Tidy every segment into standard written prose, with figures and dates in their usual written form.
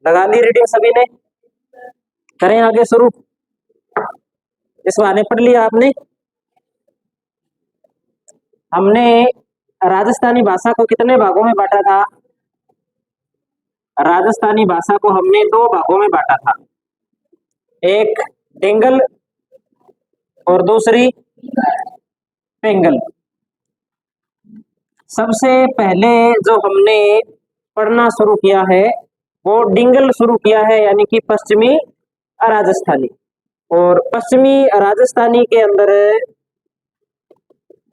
लगा ली रीडिंग सभी ने? करें आगे शुरू? इस बहाने पढ़ लिया आपने। हमने राजस्थानी भाषा को कितने भागों में बांटा था? राजस्थानी भाषा को हमने दो भागों में बांटा था, एक डेंगल और दूसरी पेंगल। सबसे पहले जो हमने पढ़ना शुरू किया है वो डिंगल शुरू किया है, यानी कि पश्चिमी राजस्थानी। और पश्चिमी राजस्थानी के अंदर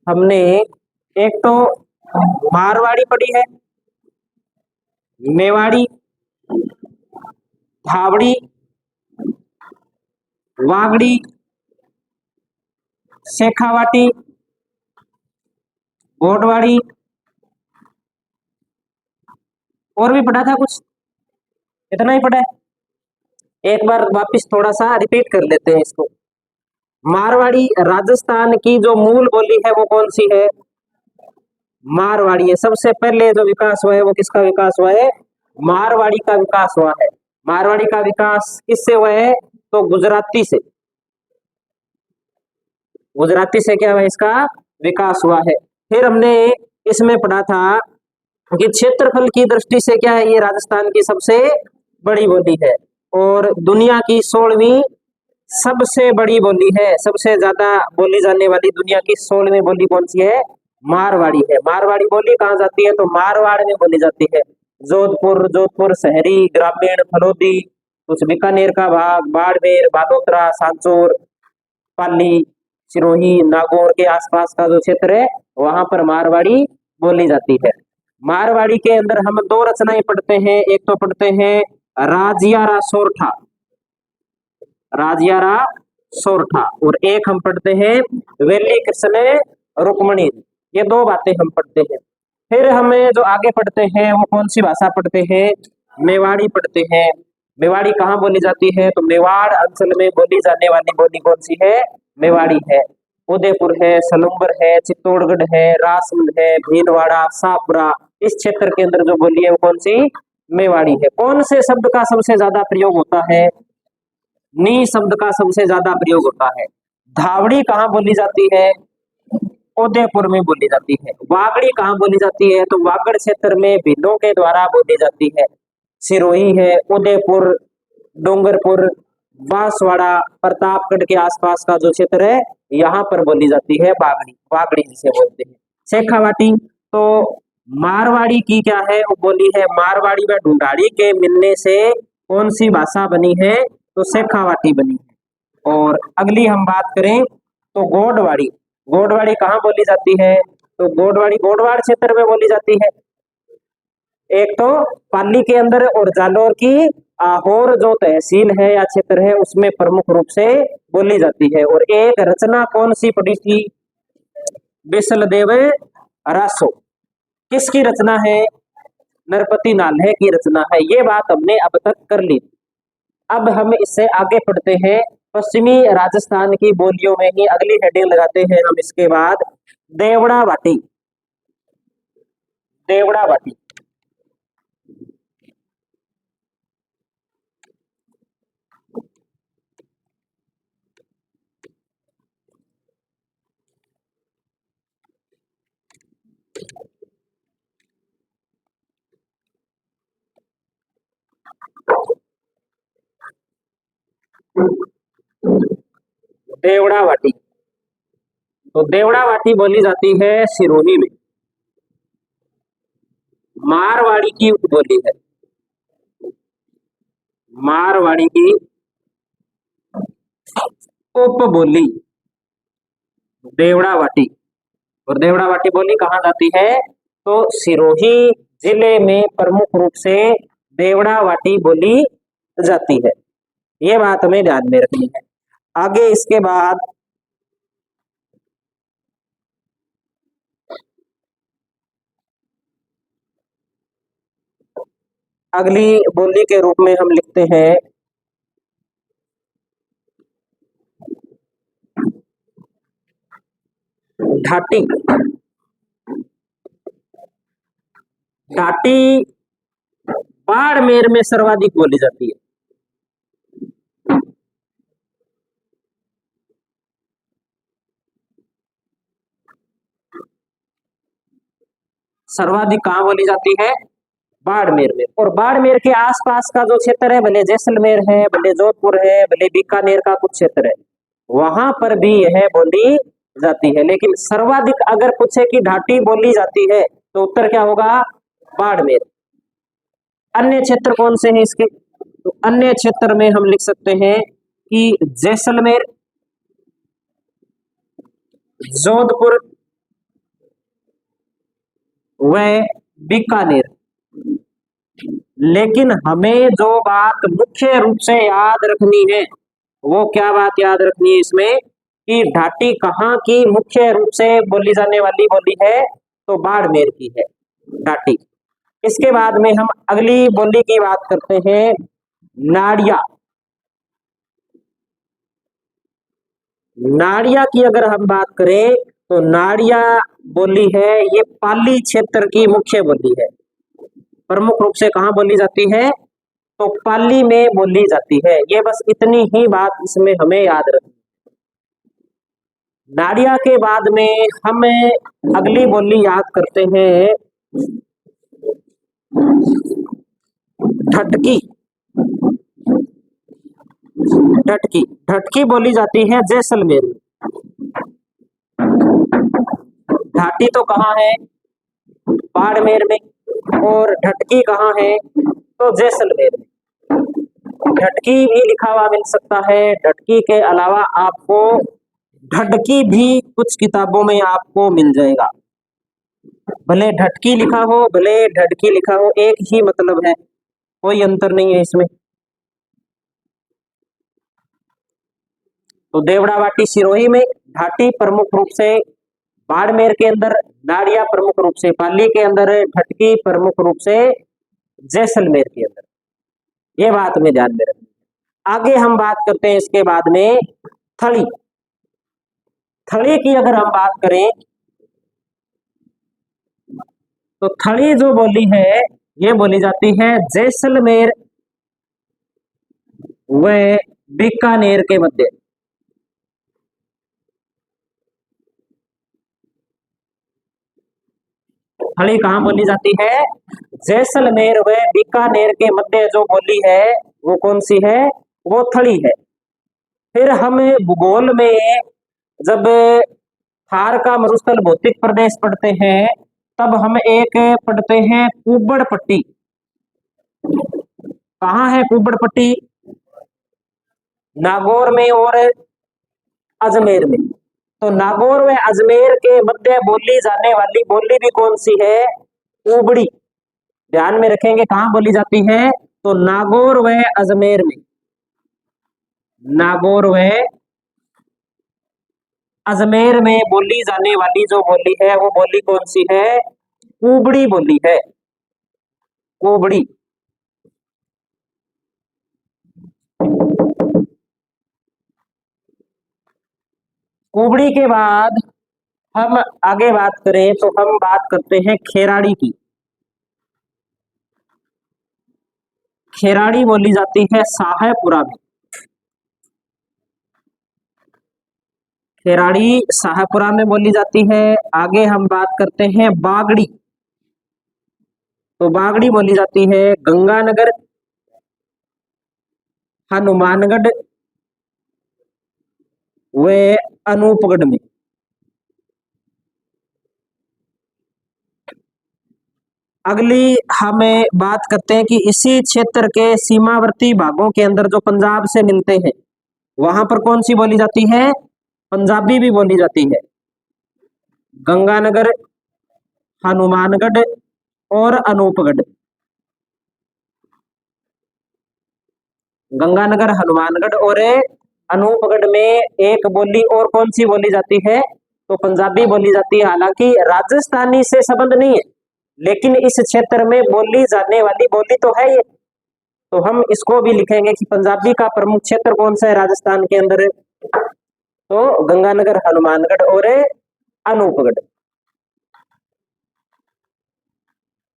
हमने एक तो मारवाड़ी पढ़ी है, मेवाड़ी, धावड़ी, वागड़ी, शेखावाटी, गोडवाड़ी, और भी पढ़ा था कुछ, इतना ही पढ़ा है। एक बार वापिस थोड़ा सा रिपीट कर लेते हैं इसको। मारवाड़ी राजस्थान की जो मूल बोली है वो कौन सी है? मारवाड़ी है। सबसे पहले जो विकास हुआ है वो किसका विकास हुआ है? मारवाड़ी का विकास हुआ है। मारवाड़ी का विकास किससे हुआ है? तो गुजराती से। गुजराती से क्या हुआ? इसका विकास हुआ है। फिर हमने इसमें पढ़ा था कि क्षेत्रफल की दृष्टि से क्या है, ये राजस्थान की सबसे बड़ी बोली है और दुनिया की 16वीं सबसे बड़ी बोली है। सबसे ज्यादा बोली जाने वाली दुनिया की 16वीं बोली कौन सी है? मारवाड़ी है। मारवाड़ी बोली कहाँ जाती है? तो मारवाड़ में बोली जाती है। जोधपुर, जोधपुर शहरी, ग्रामीण, फलोदी, कुछ बीकानेर का भाग, बाड़मेर, बालोतरा, सांचौर, पाली, सिरोही, नागौर के आसपास का जो क्षेत्र है वहां पर मारवाड़ी बोली जाती है। मारवाड़ी के अंदर हम दो रचनाएं पढ़ते हैं, एक तो पढ़ते हैं राजियारा सोरठा, राजियारा सोरठा, और एक हम पढ़ते हैं वेली कृष्ण रुक्मणी। ये दो बातें हम पढ़ते हैं। फिर हमें जो आगे पढ़ते हैं वो कौन सी भाषा पढ़ते हैं? मेवाड़ी पढ़ते हैं। मेवाड़ी कहाँ बोली जाती है? तो मेवाड़ अंचल में बोली जाने वाली बोली कौन सी है? मेवाड़ी है। उदयपुर है, सलूम्बर है, चित्तौड़गढ़ है, रासमंद है, भीलवाड़ा, सापुरा, इस क्षेत्र के अंदर जो बोली है वो कौन सी? मेवाड़ी है। कौन से शब्द का सबसे ज्यादा प्रयोग होता है? नी शब्द का सबसे ज्यादा प्रयोग होता है। धावड़ी कहाँ बोली जाती है? उदयपुर में बोली जाती है। वागड़ी कहाँ बोली जाती है? तो वागड़ क्षेत्र में भीलों के द्वारा बोली जाती है। सिरोही है, उदयपुर, डूंगरपुर, बांसवाड़ा, प्रतापगढ़ के आसपास का जो क्षेत्र है यहाँ पर बोली जाती है वागड़ी। वागड़ी जिसे बोलते हैं। शेखावाटी तो मारवाड़ी की क्या है वो बोली है। मारवाड़ी व ढूंढाड़ी के मिलने से कौन सी भाषा बनी है? तो शेखावाटी बनी है। और अगली हम बात करें तो गोडवाड़ी। गोडवाड़ी कहाँ बोली जाती है? तो गोडवाड़ी गोडवाड़ क्षेत्र में बोली जाती है। एक तो पाली के अंदर और जालौर की आहोर जो तहसील है या क्षेत्र है उसमें प्रमुख रूप से बोली जाती है। और एक रचना कौन सी पड़ी थी? बिसलदेव रासो। किसकी रचना है? नरपति नाल्हे की रचना है। ये बात हमने अब तक कर ली। अब हम इससे आगे पढ़ते हैं पश्चिमी राजस्थान की बोलियों में ही अगली हेडिंग लगाते हैं हम इसके बाद देवड़ा वाटी। देवड़ा वाटी देवड़ा वाटी तो देवड़ा वाटी बोली जाती है सिरोही में। मारवाड़ी की बोली है। मारवाड़ी की उपबोली देवड़ा वाटी। और देवड़ा वाटी बोली कहाँ जाती है? तो सिरोही जिले में प्रमुख रूप से देवड़ा वाटी बोली जाती है। ये बात हमें ध्यान में रखनी है। आगे इसके बाद अगली बोली के रूप में हम लिखते हैं ढाटी। ढाटी बाड़मेर में सर्वाधिक बोली जाती है। सर्वाधिक कहाँ बोली जाती है? बाड़मेर में। और बाड़मेर के आसपास का जो क्षेत्र है, भले जैसलमेर है, भले जोधपुर है, भले बीकानेर का कुछ क्षेत्र है, वहां पर भी यह बोली जाती है। लेकिन सर्वाधिक अगर पूछे कि घाटी बोली जाती है तो उत्तर क्या होगा? बाड़मेर। अन्य क्षेत्र कौन से हैं इसके? तो अन्य क्षेत्र में हम लिख सकते हैं कि जैसलमेर, जोधपुर व बीकानेर। लेकिन हमें जो बात मुख्य रूप से याद रखनी है, वो क्या बात याद रखनी है इसमें कि घाटी कहाँ की मुख्य रूप से बोली जाने वाली बोली है? तो बाड़मेर की है घाटी। इसके बाद में हम अगली बोली की बात करते हैं, नाड़िया। नाड़िया की अगर हम बात करें तो नाड़िया बोली है, ये पाली क्षेत्र की मुख्य बोली है। प्रमुख रूप से कहाँ बोली जाती है? तो पाली में बोली जाती है। ये बस इतनी ही बात इसमें हमें याद रखनी। नाड़िया के बाद में हम अगली बोली याद करते हैं, ढटकी। ढटकी, ढटकी बोली जाती है जैसलमेर में। घाटी तो कहाँ है? बाड़मेर में। और ढटकी कहाँ है? तो जैसलमेर में। ढटकी भी लिखा हुआ मिल सकता है। ढटकी के अलावा आपको ढटकी भी कुछ किताबों में आपको मिल जाएगा। भले ढटकी लिखा हो, भले ढटकी लिखा हो, एक ही मतलब है, कोई अंतर नहीं है इसमें। तो देवड़ावाटी सिरोही में, घाटी प्रमुख रूप से बाड़मेर के अंदर, नाड़िया प्रमुख रूप से पाली के अंदर, ढटकी प्रमुख रूप से जैसलमेर के अंदर। ये बात में ध्यान में रखनी। आगे हम बात करते हैं इसके बाद में थली। थली की अगर हम बात करें तो थली जो बोली है, ये बोली जाती है जैसलमेर व बीकानेर के मध्य। थली कहाँ बोली जाती है? जैसलमेर व बीकानेर के मध्य जो बोली है वो कौन सी है? वो थली है। फिर हम भूगोल में जब थार का मरुस्थल भौतिक प्रदेश पढ़ते हैं, तब हम एक पढ़ते हैं कुब्बड़ पट्टी। कहाँ है कुब्बड़ पट्टी? नागौर में और अजमेर में। तो नागौर व अजमेर के मध्य बोली जाने वाली बोली भी कौन सी है? कुबड़ी। ध्यान में रखेंगे कहाँ बोली जाती है? तो नागौर व अजमेर में। नागौर व अजमेर में बोली जाने वाली जो बोली है वो बोली कौन सी है? कुबड़ी बोली है। कुबड़ी। कुबड़ी के बाद हम आगे बात करें तो हम बात करते हैं खेराड़ी की। खेराड़ी बोली जाती है शाहपुरा में। खेराड़ी शाहपुरा में बोली जाती है। आगे हम बात करते हैं बागड़ी। तो बागड़ी बोली जाती है गंगानगर, हनुमानगढ़ व अनूपगढ़ में। अगली हमें बात करते हैं कि इसी क्षेत्र के सीमावर्ती भागों के अंदर जो पंजाब से मिलते हैं, वहां पर कौन सी बोली जाती है? पंजाबी भी बोली जाती है। गंगानगर, हनुमानगढ़ और अनूपगढ़। गंगानगर, हनुमानगढ़ और अनूपगढ़ में एक बोली और कौन सी बोली जाती है? तो पंजाबी बोली जाती है। हालांकि राजस्थानी से संबंध नहीं है, लेकिन इस क्षेत्र में बोली जाने वाली बोली तो है ये। तो हम इसको भी लिखेंगे कि पंजाबी का प्रमुख क्षेत्र कौन सा है राजस्थान के अंदर? तो गंगानगर, हनुमानगढ़ और अनूपगढ़।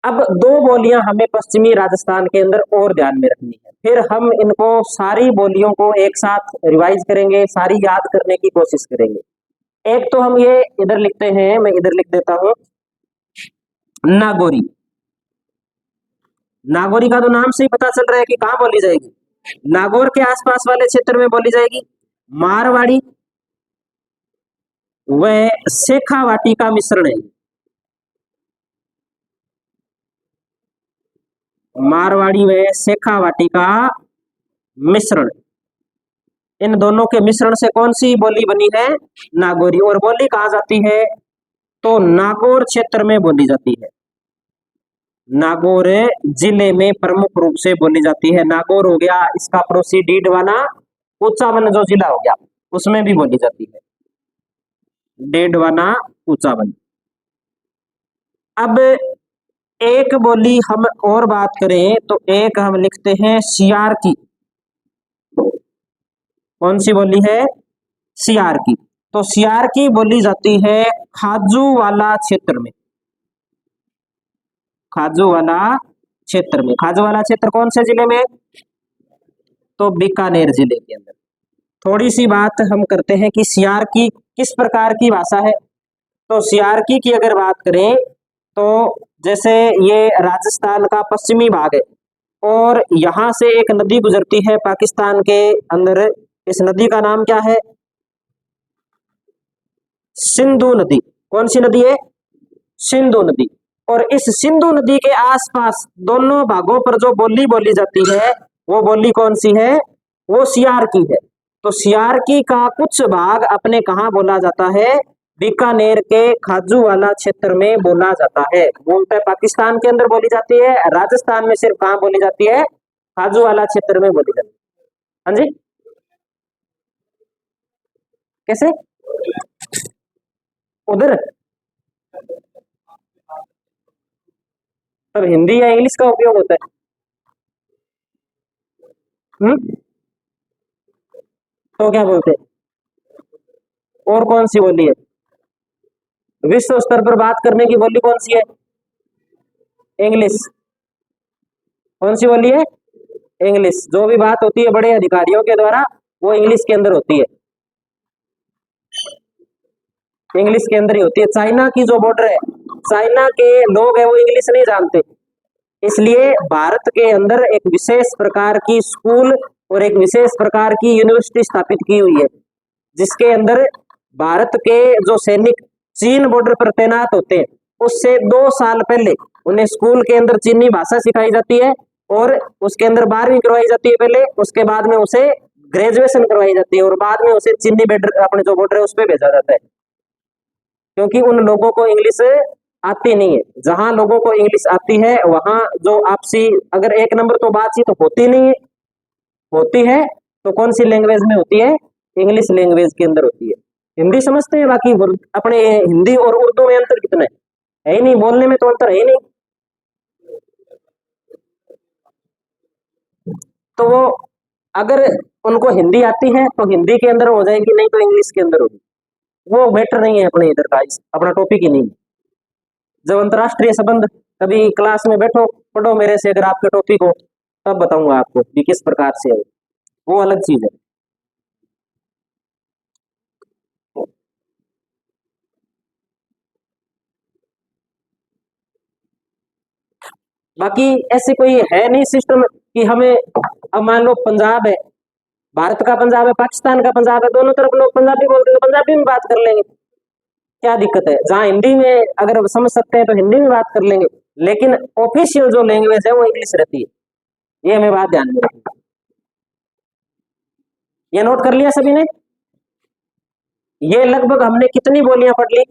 अब दो बोलियां हमें पश्चिमी राजस्थान के अंदर और ध्यान में रखनी है, फिर हम इनको सारी बोलियों को एक साथ रिवाइज करेंगे, सारी याद करने की कोशिश करेंगे। एक तो हम ये इधर लिखते हैं, मैं इधर लिख देता हूं, नागौरी। नागौरी का तो नाम से ही पता चल रहा है कि कहां बोली जाएगी, नागौर के आसपास वाले क्षेत्र में बोली जाएगी। मारवाड़ी व शेखावाटी का मिश्रण है, मारवाड़ी व शेखावाटी का मिश्रण, इन दोनों के मिश्रण से कौन सी बोली बनी है, नागौरी। और बोली कहां जाती है, तो नागौर क्षेत्र में बोली जाती है, नागौर जिले में प्रमुख रूप से बोली जाती है। नागौर हो गया, इसका पड़ोसी डीडवाना, ऊंचावन जो जिला हो गया उसमें भी बोली जाती है, डीडवाना ऊंचावन। अब एक बोली हम और बात करें तो एक हम लिखते हैं सियार की। कौन सी बोली है, सियार की। तो सियार की बोली जाती है खाजू वाला क्षेत्र में, खाजू वाला क्षेत्र में। खाजू वाला क्षेत्र कौन से जिले में, तो बीकानेर जिले के अंदर। थोड़ी सी बात हम करते हैं कि सियार की किस प्रकार की भाषा है। तो सियारकी की अगर बात करें तो जैसे ये राजस्थान का पश्चिमी भाग है और यहां से एक नदी गुजरती है पाकिस्तान के अंदर, इस नदी का नाम क्या है, सिंधु नदी। कौन सी नदी है, सिंधु नदी। और इस सिंधु नदी के आसपास दोनों भागों पर जो बोली बोली जाती है वो बोली कौन सी है, वो सियारकी है। तो सियारकी का कुछ भाग अपने कहां बोला जाता है, बीकानेर के खाजू वाला क्षेत्र में बोला जाता है। बोलते पाकिस्तान के अंदर बोली जाती है, राजस्थान में सिर्फ कहां बोली जाती है, खाजू वाला क्षेत्र में बोली जाती है। हाँ जी, कैसे, उधर तब हिंदी या इंग्लिश का उपयोग होता है। तो क्या बोलते हैं, और कौन सी बोली है, विश्व स्तर पर बात करने की बोली कौन सी है, इंग्लिश। कौन सी बोली है, इंग्लिश। जो भी बात होती है बड़े अधिकारियों के द्वारा वो इंग्लिश के अंदर होती है, इंग्लिश के अंदर ही होती है। चाइना की जो बॉर्डर है, चाइना के लोग हैं वो इंग्लिश नहीं जानते, इसलिए भारत के अंदर एक विशेष प्रकार की स्कूल और एक विशेष प्रकार की यूनिवर्सिटी स्थापित की हुई है, जिसके अंदर भारत के जो सैनिक चीन बॉर्डर पर तैनात होते हैं उससे 2 साल पहले उन्हें स्कूल के अंदर चीनी भाषा सिखाई जाती है और उसके अंदर 12वीं करवाई जाती है पहले, उसके बाद में उसे ग्रेजुएशन करवाई जाती है और बाद में उसे चीनी बॉर्डर अपने जो बॉर्डर है उस पर भेजा जाता है, क्योंकि उन लोगों को इंग्लिश आती नहीं है। जहां लोगों को इंग्लिश आती है वहां जो आपसी अगर एक नंबर तो बातचीत तो होती नहीं है, होती है तो कौन सी लैंग्वेज में होती है, इंग्लिश लैंग्वेज के अंदर होती है। हिंदी समझते हैं, बाकी अपने हिंदी और उर्दू में अंतर कितना है ही नहीं, बोलने में तो अंतर है ही नहीं। तो वो अगर उनको हिंदी आती है तो हिंदी के अंदर हो जाएगी, नहीं तो इंग्लिश के अंदर होगी। वो मैटर नहीं है अपने इधर का, अपना टॉपिक ही नहीं। जब अंतरराष्ट्रीय संबंध कभी क्लास में बैठो पढ़ो मेरे से अगर आपके टॉपिक हो तब बताऊंगा आपको कि किस प्रकार से है, वो अलग चीज है। बाकी ऐसे कोई है नहीं सिस्टम कि हमें, अब मान लो पंजाब है, भारत का पंजाब है, पाकिस्तान का पंजाब है, दोनों तरफ लोग पंजाबी बोलते हैं तो पंजाबी में बात कर लेंगे, क्या दिक्कत है। जहाँ हिंदी में अगर समझ सकते हैं तो हिंदी में बात कर लेंगे, लेकिन ऑफिशियल जो लैंग्वेज है वो इंग्लिश रहती है, ये हमें बात ध्यान में रखनी। ये नोट कर लिया सभी ने, ये लगभग हमने कितनी बोलियां पढ़ ली,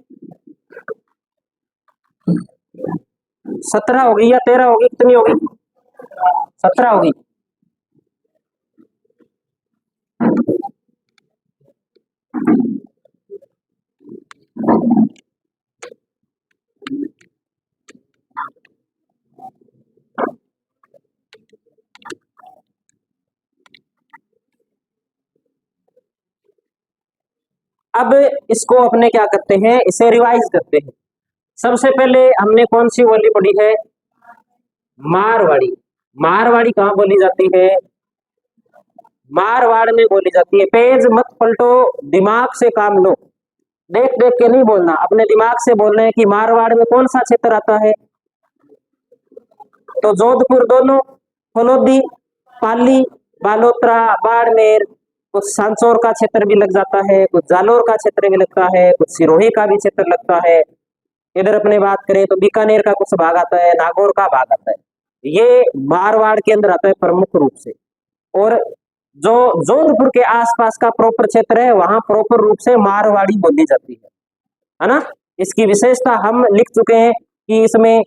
17 हो गई या 13 होगी, कितनी होगी, 17 होगी। अब इसको अपने क्या करते हैं, इसे रिवाइज करते हैं। सबसे पहले हमने कौन सी बोली पढ़ी है, मारवाड़ी। मारवाड़ी कहाँ बोली जाती है? मारवाड़ में बोली जाती है। पेज मत पलटो, दिमाग से काम लो, देख देख के नहीं बोलना, अपने दिमाग से बोलना है कि मारवाड़ में कौन सा क्षेत्र आता है। तो जोधपुर दोनों, फलोदी, पाली, बालोतरा, बाड़मेर, कुछ सांचौर का क्षेत्र भी लग जाता है, कुछ जालोर का क्षेत्र भी लगता है, कुछ सिरोही का भी क्षेत्र लगता है। इधर अपने बात करें तो बीकानेर का कुछ भाग आता है, नागौर का भाग आता है। ये मारवाड़ के अंदर आता है प्रमुख रूप से। और जो जोधपुर के आसपास का प्रॉपर क्षेत्र है वहां प्रॉपर रूप से मारवाड़ी बोली जाती है ना। इसकी विशेषता हम लिख चुके हैं कि इसमें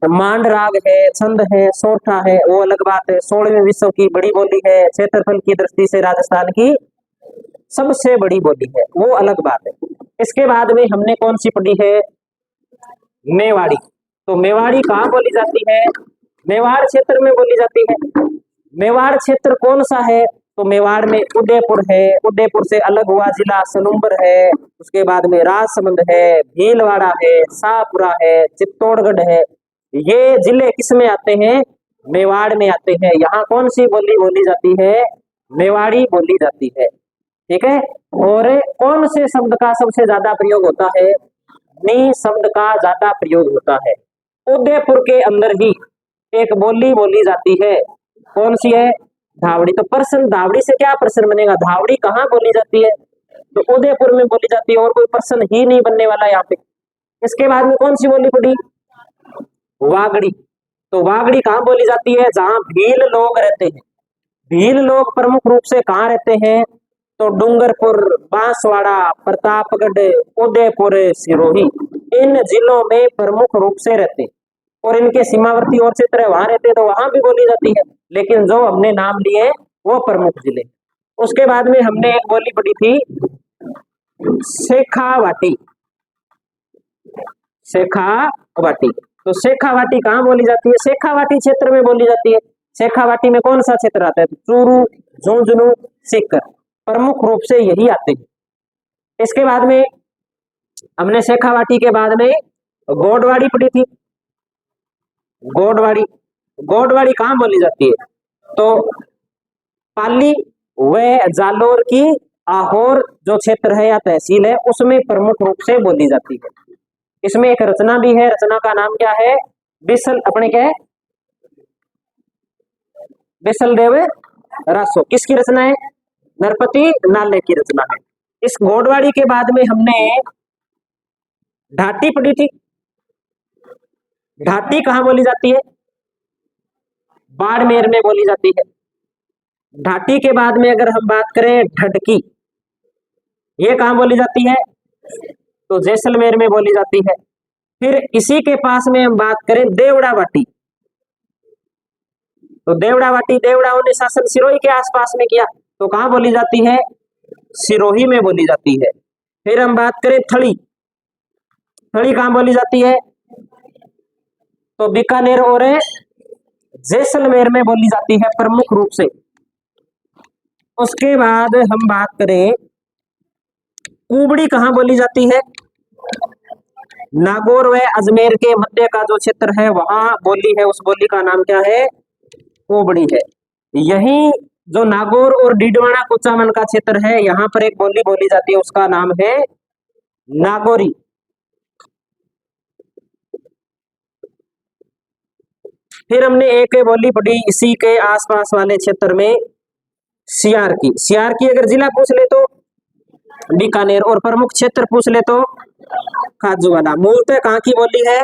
मांड राग है, छंद है, सोरठा है, वो अलग बात है। 16वीं विश्व की बड़ी बोली है, क्षेत्रफल की दृष्टि से राजस्थान की सबसे बड़ी बोली है, वो अलग बात है। इसके बाद में हमने कौन सी पढ़ी है? मेवाड़ी। तो मेवाड़ी कहाँ बोली जाती है? मेवाड़ क्षेत्र में बोली जाती है। मेवाड़ क्षेत्र कौन सा है? तो मेवाड़ में उदयपुर है, उदयपुर से अलग हुआ जिला सलूम्बर है, उसके बाद में राजसमंद है, भीलवाड़ा है, शाहपुरा है, चित्तौड़गढ़ है। ये जिले किस में आते हैं? मेवाड़ में आते हैं। यहाँ कौन सी बोली बोली जाती है? मेवाड़ी बोली जाती है। ठीक है। और कौन से शब्द का सबसे ज्यादा प्रयोग होता है? नी शब्द का ज्यादा प्रयोग होता है। उदयपुर के अंदर ही एक बोली बोली जाती है, कौन सी है? धावड़ी। तो प्रश्न धावड़ी से क्या प्रश्न बनेगा? धावड़ी कहाँ बोली जाती है? तो उदयपुर में बोली जाती है, और कोई प्रश्न ही नहीं बनने वाला यहाँ पे। इसके बाद में कौन सी बोली पड़ी? वागड़ी। तो वागड़ी कहाँ बोली जाती है? जहाँ भील लोग रहते हैं। भील लोग प्रमुख रूप से कहाँ रहते हैं? तो डूंगरपुर, बांसवाड़ा, प्रतापगढ़, उदयपुर, सिरोही, इन जिलों में प्रमुख रूप से रहते हैं। और इनके सीमावर्ती और क्षेत्र वहां रहते हैं तो वहां भी बोली जाती है, लेकिन जो हमने नाम लिए वो प्रमुख जिले। उसके बाद में हमने एक बोली पढ़ी थी शेखावाटी। शेखावाटी। तो शेखावाटी कहाँ बोली जाती है? शेखावाटी क्षेत्र में बोली जाती है। शेखावाटी में कौन सा क्षेत्र आता है? चूरू, झुंझुनू, सीकर, प्रमुख रूप से यही आते हैं। इसके बाद में हमने शेखावाटी के बाद में गोडवाड़ी पढ़ी थी। गोडवाड़ी। गोडवाड़ी कहाँ बोली जाती है? तो पाली व जालोर की आहोर जो क्षेत्र है या तहसील है उसमें प्रमुख रूप से बोली जाती है। इसमें एक रचना भी है, रचना का नाम क्या है? बिसल, अपने क्या है? बिसल देव रासो। किसकी रचना है? नरपति नाले की रचना है। इस गोडवाड़ी के बाद में हमने ढाटी पढ़ी थी। ढाटी कहाँ बोली जाती है? बाड़मेर में बोली जाती है। ढाटी के बाद में अगर हम बात करें ढडकी, ये कहाँ बोली जाती है? तो जैसलमेर में बोली जाती है। फिर इसी के पास में हम बात करें देवड़ा वाटी, तो देवड़ा वाटी, देवड़ाओं ने शासन सिरोही के आसपास में किया, तो कहाँ बोली जाती है? सिरोही में बोली जाती है। फिर हम बात करें थड़ी, थड़ी कहाँ बोली जाती है? तो बीकानेर और जैसलमेर में बोली जाती है प्रमुख रूप से। उसके बाद हम बात करें कुबड़ी कहाँ बोली जाती है? नागौर व अजमेर के मध्य का जो क्षेत्र है वहां बोली है, उस बोली का नाम क्या है? कुबड़ी है। यही जो नागौर और डीडवाना कुचामन का क्षेत्र है यहाँ पर एक बोली बोली जाती है, उसका नाम है नागौरी। फिर हमने एक बोली पढ़ी इसी के आसपास वाले क्षेत्र में सियार की। सियार की अगर जिला पूछ ले तो बीकानेर, और प्रमुख क्षेत्र पूछ ले तो खाजूवाला। मूलतः कहाँ की बोली है?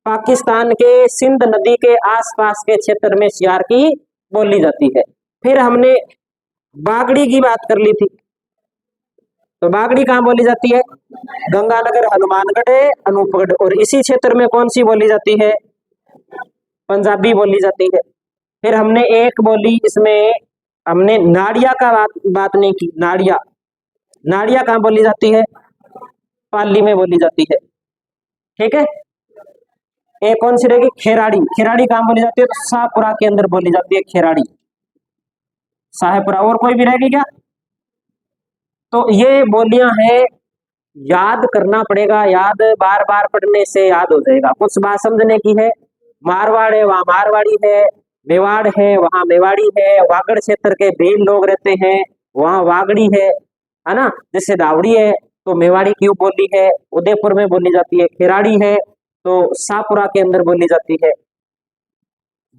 पाकिस्तान के सिंध नदी के आसपास के क्षेत्र में सियार की बोली जाती है। फिर हमने बागड़ी की बात कर ली थी, तो बागड़ी कहाँ बोली जाती है? गंगानगर, हनुमानगढ़, अनूपगढ़। और इसी क्षेत्र में कौन सी बोली जाती है? पंजाबी बोली जाती है। फिर हमने एक बोली इसमें हमने नाड़िया का बात नहीं की। नाड़िया, नाड़िया कहाँ बोली जाती है? पाली में बोली जाती है। ठीक है। एक कौन सी रहेगी? खेराड़ी। खेराड़ी कहाँ बोली जाती है? तो शाहपुरा के अंदर बोली जाती है खेराड़ी, शाहपुरा। और कोई भी रहेगी क्या? तो ये बोलियां हैं, याद करना पड़ेगा, याद बार बार पढ़ने से याद हो जाएगा। कुछ बात समझने की है, मारवाड़ है वहाँ मारवाड़ी है, मेवाड़ है वहाँ मेवाड़ी है, वागड़ क्षेत्र के भील लोग रहते हैं वहाँ वागड़ी है ना। जैसे दावड़ी है तो मेवाड़ी की बोली है, उदयपुर में बोली जाती है। खिराड़ी है तो शाहपुरा के अंदर बोली जाती है।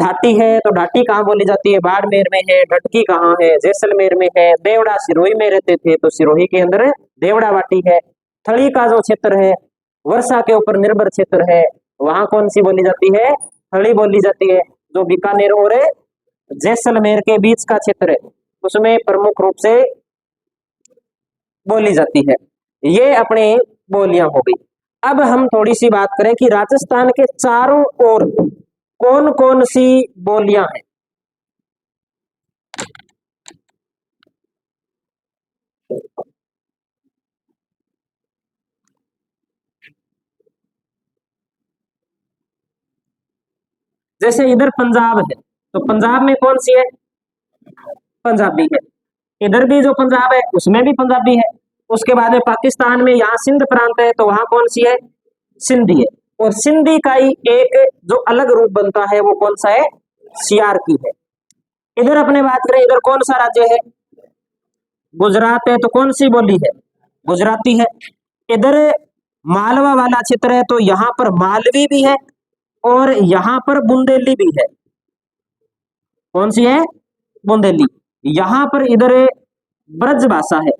ढाटी है तो ढाटी कहाँ बोली जाती है, बाड़मेर में है। ढटकी कहाँ है, जैसलमेर में है। देवड़ा सिरोही में रहते थे तो सिरोही के अंदर देवड़ा वाटी है। थली का जो क्षेत्र है वर्षा के ऊपर निर्भर क्षेत्र है, वहां कौन सी बोली जाती है, थली बोली जाती है। जो बीकानेर और जैसलमेर के बीच का क्षेत्र है उसमें प्रमुख रूप से बोली जाती है। ये अपने बोलियां हो गई। अब हम थोड़ी सी बात करें कि राजस्थान के चारों ओर कौन कौन सी बोलियां हैं। जैसे इधर पंजाब है तो पंजाब में कौन सी है, पंजाबी है। इधर भी जो पंजाब है उसमें भी पंजाबी है। उसके बाद में पाकिस्तान में यहाँ सिंध प्रांत है तो वहां कौन सी है, सिंधी है। और सिंधी का ही एक जो अलग रूप बनता है वो कौन सा है, सियार की है। इधर अपने बात करें, इधर कौन सा राज्य है, गुजरात है तो कौन सी बोली है, गुजराती है। इधर मालवा वाला क्षेत्र है तो यहाँ पर मालवी भी है और यहाँ पर बुंदेली भी है। कौन सी है, बुंदेली। यहाँ पर इधर ब्रज भाषा है,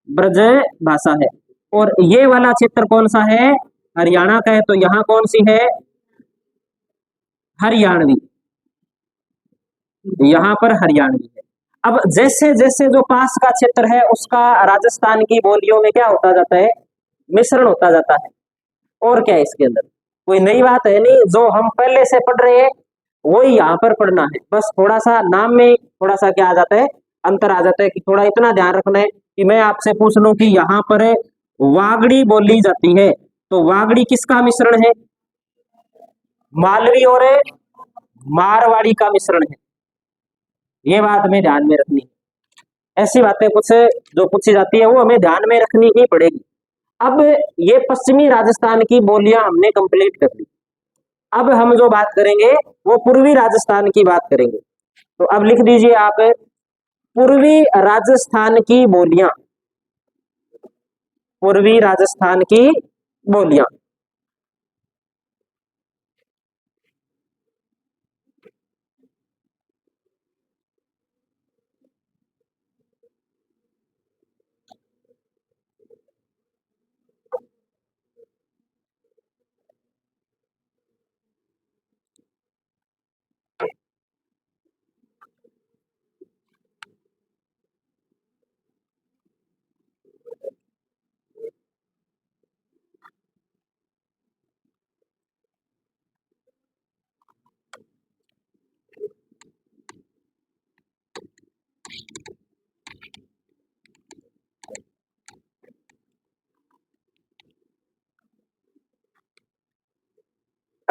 ब्रज भाषा है। और ये वाला क्षेत्र कौन सा है, हरियाणा का है तो यहाँ कौन सी है, हरियाणवी। यहाँ पर हरियाणवी है। अब जैसे जैसे जो पास का क्षेत्र है उसका राजस्थान की बोलियों में क्या होता जाता है, मिश्रण होता जाता है। और क्या है इसके अंदर, कोई नई बात है नहीं, जो हम पहले से पढ़ रहे हैं वही यहाँ पर पढ़ना है। बस थोड़ा सा नाम में थोड़ा सा क्या आ जाता है, अंतर आ जाता है कि थोड़ा इतना ध्यान रखना है कि मैं आपसे पूछ लूं कि यहाँ पर वागड़ी बोली जाती है तो वागड़ी किसका मिश्रण है, मालवी और मारवाड़ी का मिश्रण है। ये बात हमें ध्यान में रखनी है। ऐसी बातें कुछ जो पूछी जाती है वो हमें ध्यान में रखनी ही पड़ेगी। अब ये पश्चिमी राजस्थान की बोलियां हमने कंप्लीट कर ली। अब हम जो बात करेंगे वो पूर्वी राजस्थान की बात करेंगे। तो अब लिख दीजिए आप, पूर्वी राजस्थान की बोलियां, पूर्वी राजस्थान की बोलियां।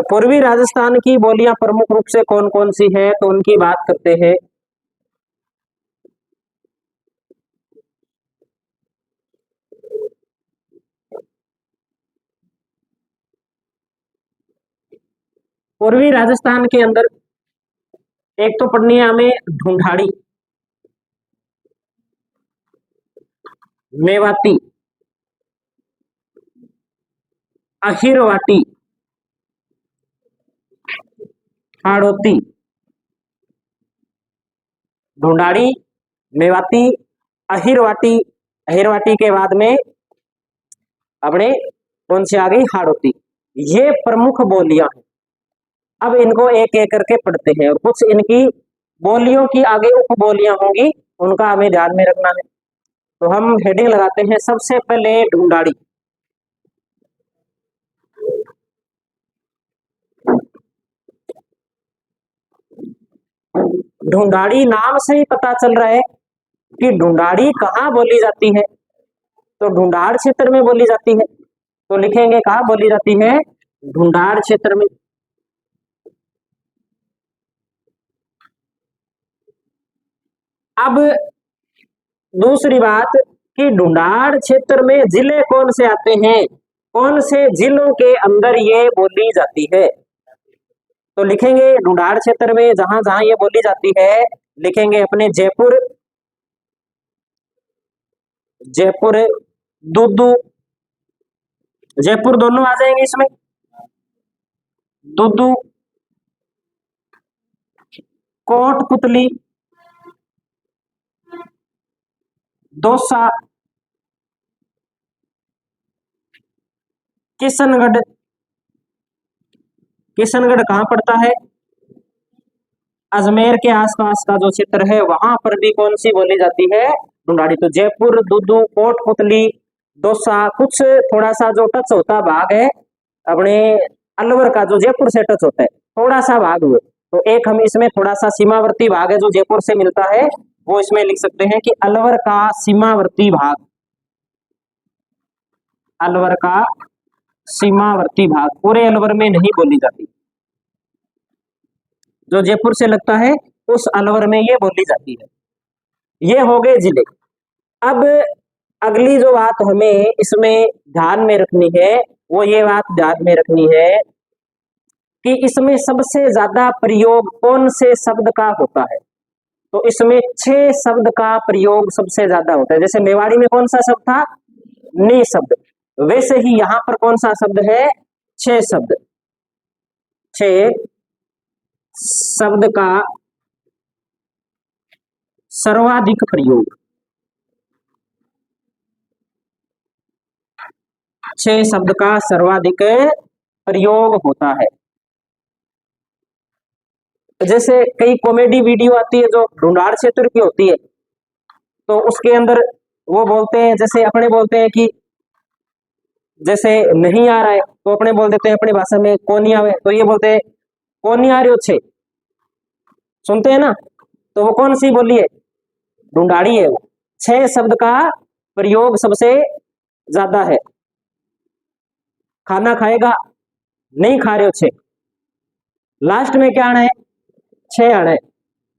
पूर्वी राजस्थान की बोलियां प्रमुख रूप से कौन कौन सी है तो उनकी बात करते हैं। पूर्वी राजस्थान के अंदर एक तो पढ़नी है हमें ढूंढाड़ी, मेवाती, अहिरवाटी, हाड़ौती। ढूंढाड़ी, मेवाती, अहिरवाटी। अहिरवाटी के बाद में अपने कौन सी आ गई, हाड़ौती। ये प्रमुख बोलियां हैं। अब इनको एक एक करके पढ़ते हैं और कुछ इनकी बोलियों की आगे उप बोलियां होंगी उनका हमें ध्यान में रखना है। तो हम हेडिंग लगाते हैं सबसे पहले ढूंढाड़ी। ढूंढाड़ी नाम से ही पता चल रहा है कि ढूंढाड़ी कहाँ बोली जाती है, तो ढूंढाड़ क्षेत्र में बोली जाती है। तो लिखेंगे कहाँ बोली जाती है, ढूंढाड़ क्षेत्र में। अब दूसरी बात कि ढूंढाड़ क्षेत्र में जिले कौन से आते हैं, कौन से जिलों के अंदर ये बोली जाती है। तो लिखेंगे ढूंढाड़ क्षेत्र में जहां जहां ये बोली जाती है, लिखेंगे अपने जयपुर, जयपुर, दुदू, जयपुर दोनों आ जाएंगे इसमें, दुदू, कोटपुतली, दौसा, किशनगढ़। किशनगढ़ कहां पड़ता है? अजमेर के आसपास का जो क्षेत्र है वहां पर भी कौन सी बोली जाती है? ढूंढाड़ी। तो जयपुर, दुदू, कोटपुतली, दौसा, कुछ थोड़ा सा जो टच होता भाग है अपने अलवर का, जो जयपुर से टच होता है थोड़ा सा भाग हुए, तो एक हम इसमें थोड़ा सा सीमावर्ती भाग है जो जयपुर से मिलता है, वो इसमें लिख सकते हैं कि अलवर का सीमावर्ती भाग, अलवर का सीमावर्ती भाग। पूरे अलवर में नहीं बोली जाती, जो जयपुर से लगता है उस अलवर में ये बोली जाती है। ये हो गए जिले। अब अगली जो बात हमें इसमें ध्यान में रखनी है, वो ये बात ध्यान में रखनी है कि इसमें सबसे ज्यादा प्रयोग कौन से शब्द का होता है। तो इसमें 6 शब्द का प्रयोग सबसे ज्यादा होता है। जैसे मेवाड़ी में कौन सा शब्द था? नि शब्द। वैसे ही यहां पर कौन सा शब्द है? 6 शब्द। 6 शब्द का सर्वाधिक प्रयोग, 6 शब्द का सर्वाधिक प्रयोग होता है। जैसे कई कॉमेडी वीडियो आती है जो ढूंढाड़ क्षेत्र की होती है, तो उसके अंदर वो बोलते हैं, जैसे अपने बोलते हैं कि जैसे नहीं आ रहा है तो अपने बोल देते हैं अपनी भाषा में कौन नहीं आवे, तो ये बोलते हैं कौन नहीं आ रहे हो छे, सुनते हैं ना, तो वो कौन सी बोली है? ढूंढाड़ी है वो। 6 शब्द का प्रयोग सबसे ज्यादा है। खाना खाएगा, नहीं खा रहे हो छे, लास्ट में क्या आना है? 6 आना है।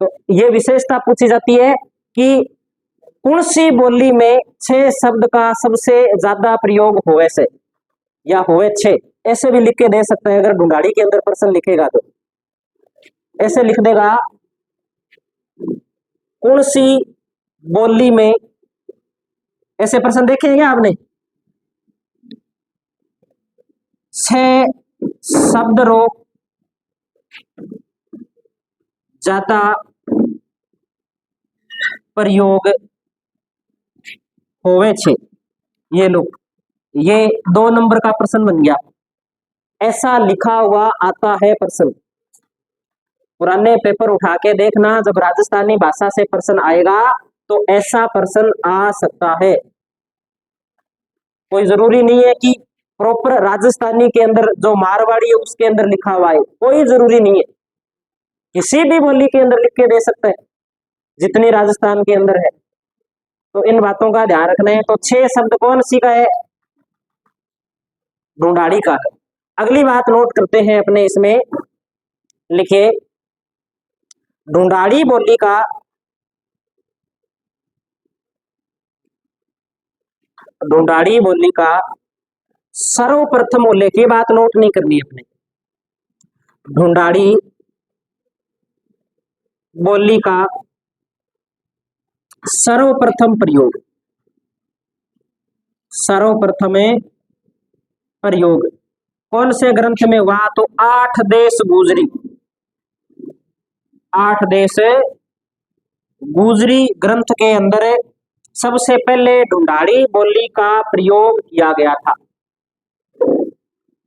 तो ये विशेषता पूछी जाती है कि कौन सी बोली में 6 शब्द का सबसे ज्यादा प्रयोग होवे से या होवे 6, ऐसे भी लिख के दे सकते हैं। अगर ढूंढाड़ी के अंदर प्रश्न लिखेगा तो ऐसे लिख देगा, कौन सी बोली में, ऐसे प्रश्न देखे हैं क्या आपने? 6 शब्द रो ज्यादा प्रयोग होवे छे। ये लो, ये 2 नंबर का प्रश्न बन गया। ऐसा लिखा हुआ आता है प्रश्न। पुराने पेपर उठा के देखना, जब राजस्थानी भाषा से प्रश्न आएगा तो ऐसा प्रश्न आ सकता है। कोई जरूरी नहीं है कि प्रॉपर राजस्थानी के अंदर जो मारवाड़ी है उसके अंदर लिखा हुआ है, कोई जरूरी नहीं है, किसी भी बोली के अंदर लिख के दे सकते हैं जितनी राजस्थान के अंदर है। तो इन बातों का ध्यान रखना है। तो 6 शब्द कौन सी का है? ढूंढाड़ी का है। अगली बात नोट करते हैं अपने इसमें, लिखे ढूंढाड़ी बोली का सर्वप्रथम उल्लेख, ये बात नोट नहीं करनी है अपने। ढूंढाड़ी बोली का सर्वप्रथम प्रयोग कौन से ग्रंथ में हुआ? तो 8 देश गुजरी ग्रंथ के अंदर सबसे पहले ढूंढाड़ी बोली का प्रयोग किया गया था।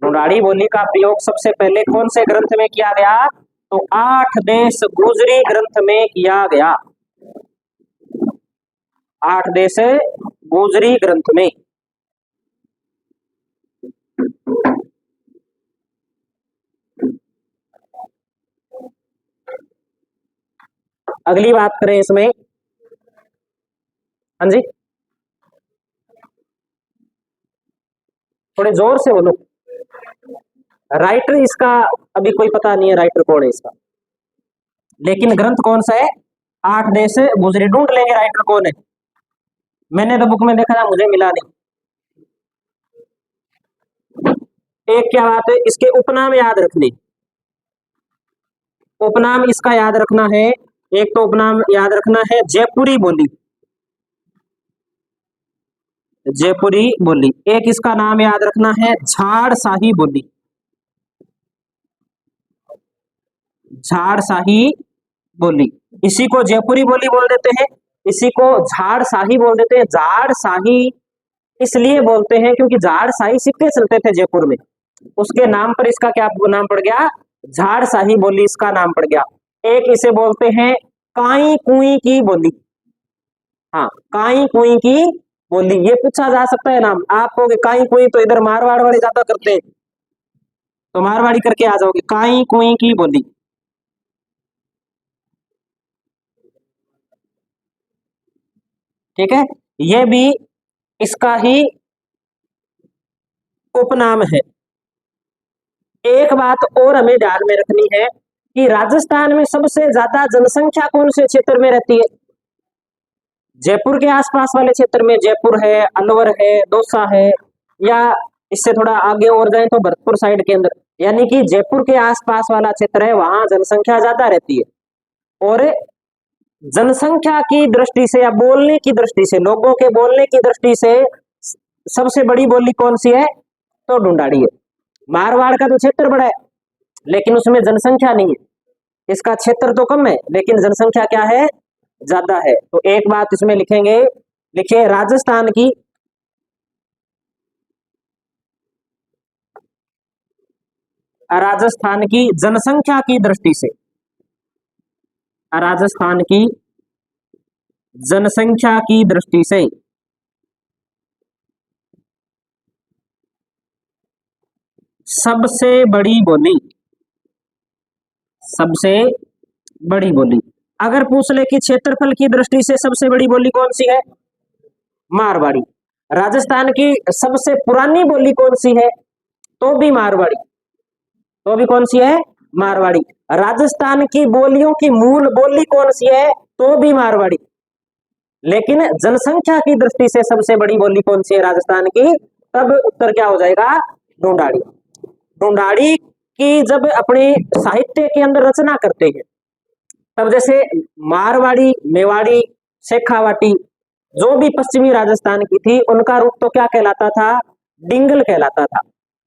ढूंढाड़ी बोली का प्रयोग सबसे पहले कौन से ग्रंथ में किया गया? तो 8 देश गुजरी ग्रंथ में किया गया। 8 देश गुजरी ग्रंथ में। अगली बात करें इसमें, हाँ जी थोड़े जोर से बोलो। राइटर इसका अभी कोई पता नहीं है, राइटर कौन है इसका, लेकिन ग्रंथ कौन सा है? 8 देश गुजरी। ढूंढ लेंगे राइटर कौन है। मैंने तो बुक में देखा था, मुझे मिला नहीं। एक क्या बात है, इसके उपनाम याद रखनी। उपनाम इसका याद रखना है। एक तो उपनाम याद रखना है जयपुरी बोली, जयपुरी बोली। एक इसका नाम याद रखना है झाड़साही बोली, झाड़साही बोली। इसी को जयपुरी बोली बोल देते हैं, इसी को झाड़साही बोल देते हैं। झाड़साही इसलिए बोलते हैं क्योंकि झाड़साही सिक्के चलते थे जयपुर में, उसके नाम पर इसका क्या नाम पड़ गया, झाड़साही बोली इसका नाम पड़ गया। एक इसे बोलते हैं काई कुई की बोली, हाँ काई कुई की बोली, ये पूछा जा सकता है नाम। आप कहोगे काई कुई तो इधर मारवाड़ वाले ज्यादा करते हैं, तो मारवाड़ी करके आ जाओगे, काई कुई की बोली। ठीक है, ये भी इसका ही उपनाम है। एक बात और हमें ध्यान में रखनी है कि राजस्थान में सबसे ज्यादा जनसंख्या कौन से क्षेत्र में रहती है? जयपुर के आसपास वाले क्षेत्र में, जयपुर है, अलवर है, दौसा है, या इससे थोड़ा आगे और जाए तो भरतपुर साइड के अंदर, यानी कि जयपुर के आसपास वाला क्षेत्र है, वहां जनसंख्या ज्यादा रहती है। और जनसंख्या की दृष्टि से या बोलने की दृष्टि से, लोगों के बोलने की दृष्टि से सबसे बड़ी बोली कौन सी है? तो ढूंढाड़ी है। मारवाड़ का तो क्षेत्र बड़ा है लेकिन उसमें जनसंख्या नहीं है, इसका क्षेत्र तो कम है लेकिन जनसंख्या क्या है, ज्यादा है। तो एक बात इसमें लिखेंगे, लिखिए राजस्थान की जनसंख्या की दृष्टि से, राजस्थान की जनसंख्या की दृष्टि से सबसे बड़ी बोली, सबसे बड़ी बोली। अगर पूछ ले कि क्षेत्रफल की दृष्टि से सबसे बड़ी बोली कौन सी है? मारवाड़ी। राजस्थान की सबसे पुरानी बोली कौन सी है? तो भी मारवाड़ी, तो भी कौन सी है? मारवाड़ी। राजस्थान की बोलियों की मूल बोली कौन सी है? तो भी मारवाड़ी। लेकिन जनसंख्या की दृष्टि से सबसे बड़ी बोली कौन सी है राजस्थान की? तब उत्तर क्या हो जाएगा? ढूंढाड़ी। ढूंढाड़ी की जब अपने साहित्य के अंदर रचना करते हैं तब जैसे मारवाड़ी, मेवाड़ी, शेखावाटी, जो भी पश्चिमी राजस्थान की थी उनका रूप तो क्या कहलाता था? डिंगल कहलाता था।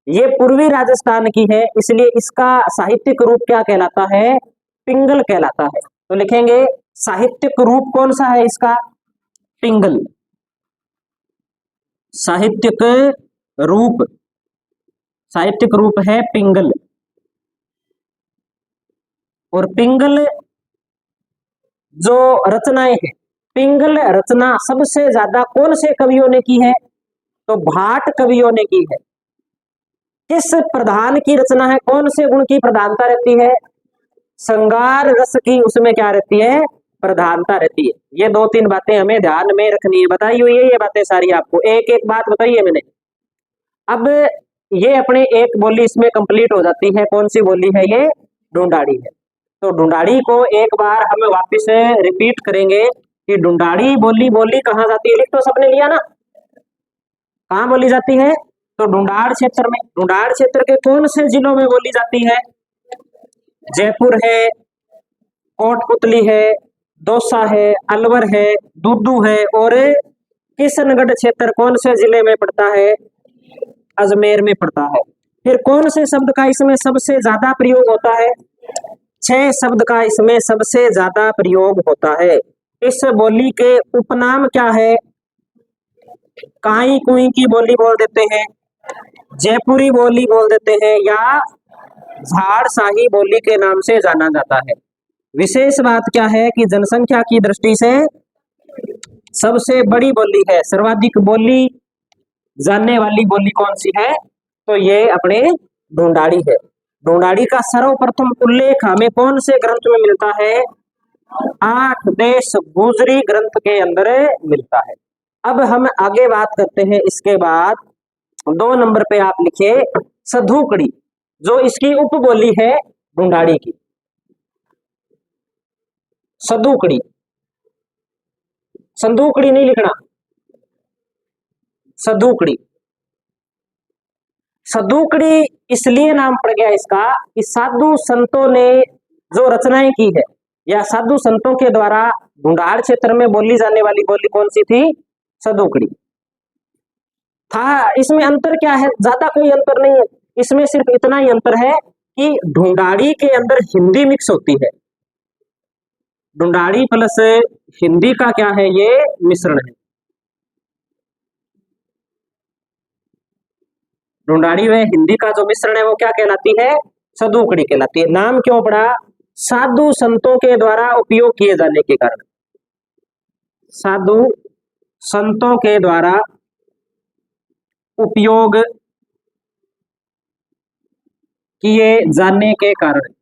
ये पूर्वी राजस्थान की है इसलिए इसका साहित्यिक रूप क्या कहलाता है? पिंगल कहलाता है। तो लिखेंगे साहित्यिक रूप कौन सा है इसका? पिंगल। साहित्यिक रूप, साहित्यिक रूप है पिंगल। और पिंगल जो रचनाएं हैं, पिंगल रचना सबसे ज्यादा कौन से कवियों ने की है? तो भाट कवियों ने की है। किस प्रधान की रचना है? कौन से गुण की प्रधानता रहती है? श्रृंगार रस की उसमें क्या रहती है? प्रधानता रहती है। ये दो तीन बातें हमें ध्यान में रखनी है, बताई हुई है ये बातें सारी आपको, एक एक बात बताई है मैंने। अब ये अपने एक बोली इसमें कंप्लीट हो जाती है, कौन सी बोली है ये? ढूंढाड़ी है। तो ढूंढाड़ी को एक बार हम वापिस रिपीट करेंगे कि ढूंढाड़ी बोली बोली कहाँ जाती है? लिख तो सबने लिया ना, कहाँ बोली जाती है? तो ढूंढाड़ क्षेत्र में। ढूंढाड़ क्षेत्र के कौन से जिलों में बोली जाती है? जयपुर है, कोटपुतली है, दौसा है, अलवर है, दूदू है, और किशनगढ़ क्षेत्र कौन से जिले में पड़ता है? अजमेर में पड़ता है। फिर कौन से शब्द का इसमें सबसे ज्यादा प्रयोग होता है? 6 शब्द का इसमें सबसे ज्यादा प्रयोग होता है। इस बोली के उपनाम क्या है? काई कुई की बोली बोल देते हैं, जयपुरी बोली बोल देते हैं, या झाड़साही बोली के नाम से जाना जाता है। विशेष बात क्या है कि जनसंख्या की दृष्टि से सबसे बड़ी बोली है, सर्वाधिक बोली जानने वाली बोली कौन सी है? तो ये अपने ढूंढाड़ी है। ढूंढाड़ी का सर्वप्रथम उल्लेख हमें कौन से ग्रंथ में मिलता है? 8 देश गुजरी ग्रंथ के अंदर मिलता है। अब हम आगे बात करते हैं। इसके बाद 2 नंबर पे आप लिखिए सधुकड़ी, जो इसकी उपबोली है ढूंढाड़ी की। सधुकड़ी, संदूकड़ी नहीं लिखना, सधुकड़ी। सधुकड़ी इसलिए नाम पड़ गया इसका कि साधु संतों ने जो रचनाएं की है या साधु संतों के द्वारा ढूंढाड़ क्षेत्र में बोली जाने वाली बोली कौन सी थी? सदोकड़ी था। इसमें अंतर क्या है? ज्यादा कोई अंतर नहीं है, इसमें सिर्फ इतना ही अंतर है कि ढूंढाड़ी के अंदर हिंदी मिक्स होती है, ढूंढाड़ी प्लस हिंदी का क्या है? ये मिश्रण है। ढूंढाड़ी व हिंदी का जो मिश्रण है वो क्या कहलाती है? सदोकड़ी कहलाती है। नाम क्यों पड़ा? साधु संतों के द्वारा उपयोग किए जाने के कारण, साधु संतों के द्वारा उपयोग किए जाने के कारण,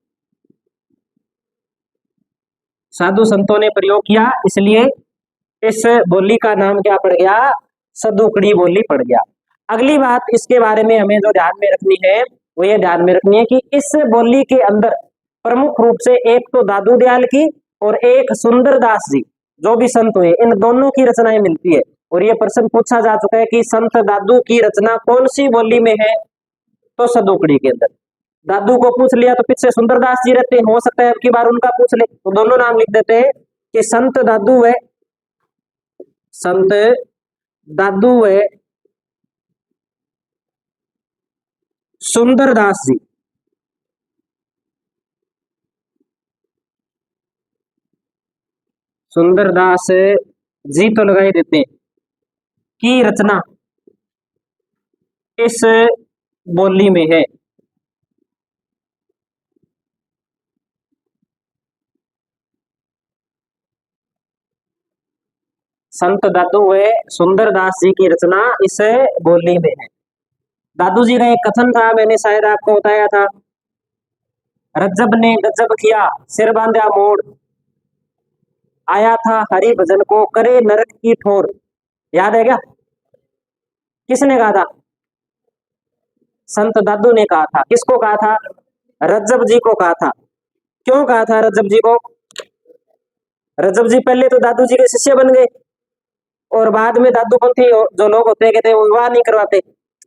साधु संतों ने प्रयोग किया, इसलिए इस बोली का नाम क्या पड़ गया? सदोकड़ी बोली पड़ गया। अगली बात इसके बारे में हमें जो ध्यान में रखनी है वो ये ध्यान में रखनी है कि इस बोली के अंदर प्रमुख रूप से एक तो दादू दयाल की और एक सुंदरदास जी जो भी संत हुए, इन दोनों की रचनाएं मिलती है। और ये प्रश्न पूछा जा चुका है कि संत दादू की रचना कौन सी बोली में है? तो सदोकड़ी के अंदर। दादू को पूछ लिया तो पीछे सुंदरदास जी रहते हैं, हो सकता है अब की बार उनका पूछ ले, तो दोनों नाम लिख देते हैं कि संत दादू है, संत दादू है सुंदरदास जी। सुंदरदास जी तो लगाई देते हैं की रचना इस बोली में है। संत दादू व सुंदरदास जी की रचना इस बोली में है। दादू जी का एक कथन था, मैंने शायद आपको बताया था, रज्जब ने गजब किया सिर बांधा मोड़, आया था हरि भजन को करे नरक की ठोर। याद है क्या? किसने कहा था? संत दादू ने कहा था। किसको कहा था? रज्जब जी को कहा था। क्यों कहा था रज्जब जी को? रज्जब जी पहले तो दादू जी के शिष्य बन गए और बाद में दादूपंथी जो लोग होते हैं कहते हैं वो विवाह नहीं करवाते,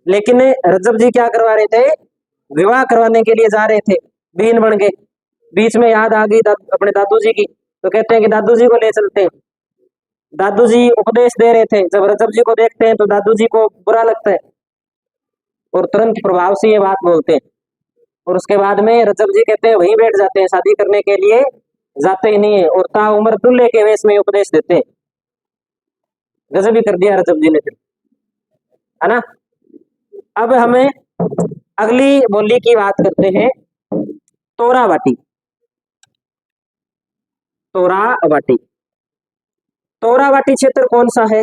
लेकिन रज्जब जी क्या करवा रहे थे? विवाह करवाने के लिए जा रहे थे, बीन बन के। बीच में याद आ गई अपने दादू जी की, तो कहते हैं कि दादू जी को ले चलते हैं। दादू जी उपदेश दे रहे थे, जब रज्जब जी को देखते हैं तो दादू जी को बुरा लगता है और तुरंत प्रभाव से ये बात बोलते हैं। और उसके बाद में रज्जब जी कहते हैं वहीं बैठ जाते हैं, शादी करने के लिए जाते ही नहीं है और ता उम्र दूल्हे के वेश में उपदेश देते हैं। गजब ही कर दिया रज्जब जी ने फिर, है ना। अब हमें अगली बोली की बात करते हैं, तोरावाटी। तोरावाटी, तोरावाटी क्षेत्र कौन सा है?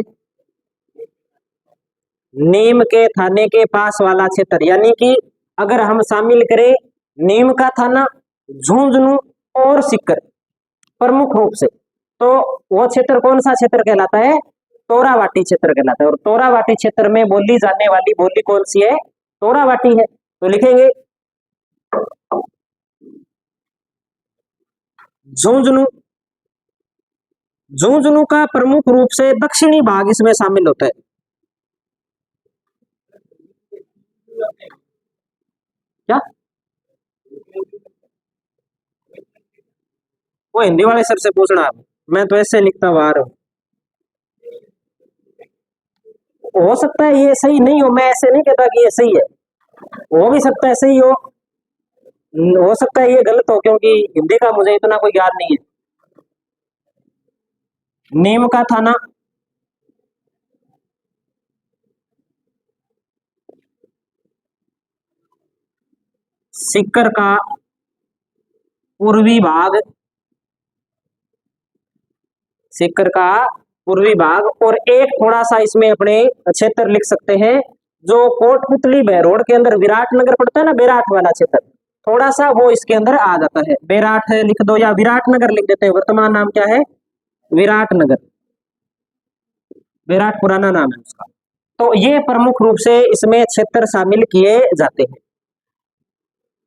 नीम के थाने के पास वाला क्षेत्र, यानी कि अगर हम शामिल करें नीम का थाना, झुंझुनू और सीकर प्रमुख रूप से, तो वो क्षेत्र कौन सा क्षेत्र कहलाता है? तोरावाटी क्षेत्र कहलाता है। और तोरावाटी क्षेत्र में बोली जाने वाली बोली कौन सी है? तोरावाटी है। तो लिखेंगे झुंझुनू। झुंझुनू का प्रमुख रूप से दक्षिणी भाग इसमें शामिल होता है। क्या? वो हिंदी वाले सर से पूछना, मैं तो ऐसे लिखता बाहर हूँ। हो सकता है ये सही नहीं हो, मैं ऐसे नहीं कहता कि ये सही है, हो भी सकता है सही हो सकता है ये गलत हो, क्योंकि हिंदी का मुझे इतना कोई ज्ञान नहीं है। नीम का थाना, सीकर का पूर्वी भाग, सीकर का पूर्वी भाग, और एक थोड़ा सा इसमें अपने क्षेत्र लिख सकते हैं जो कोटपुतली बहरोड के अंदर विराटनगर पड़ता है ना, बेराट वाला क्षेत्र, थोड़ा सा वो इसके अंदर आ जाता है। बेराट लिख दो या विराटनगर लिख देते हैं, वर्तमान नाम क्या है? विराटनगर, विराट पुराना नाम है उसका। तो ये प्रमुख रूप से इसमें क्षेत्र शामिल किए जाते हैं।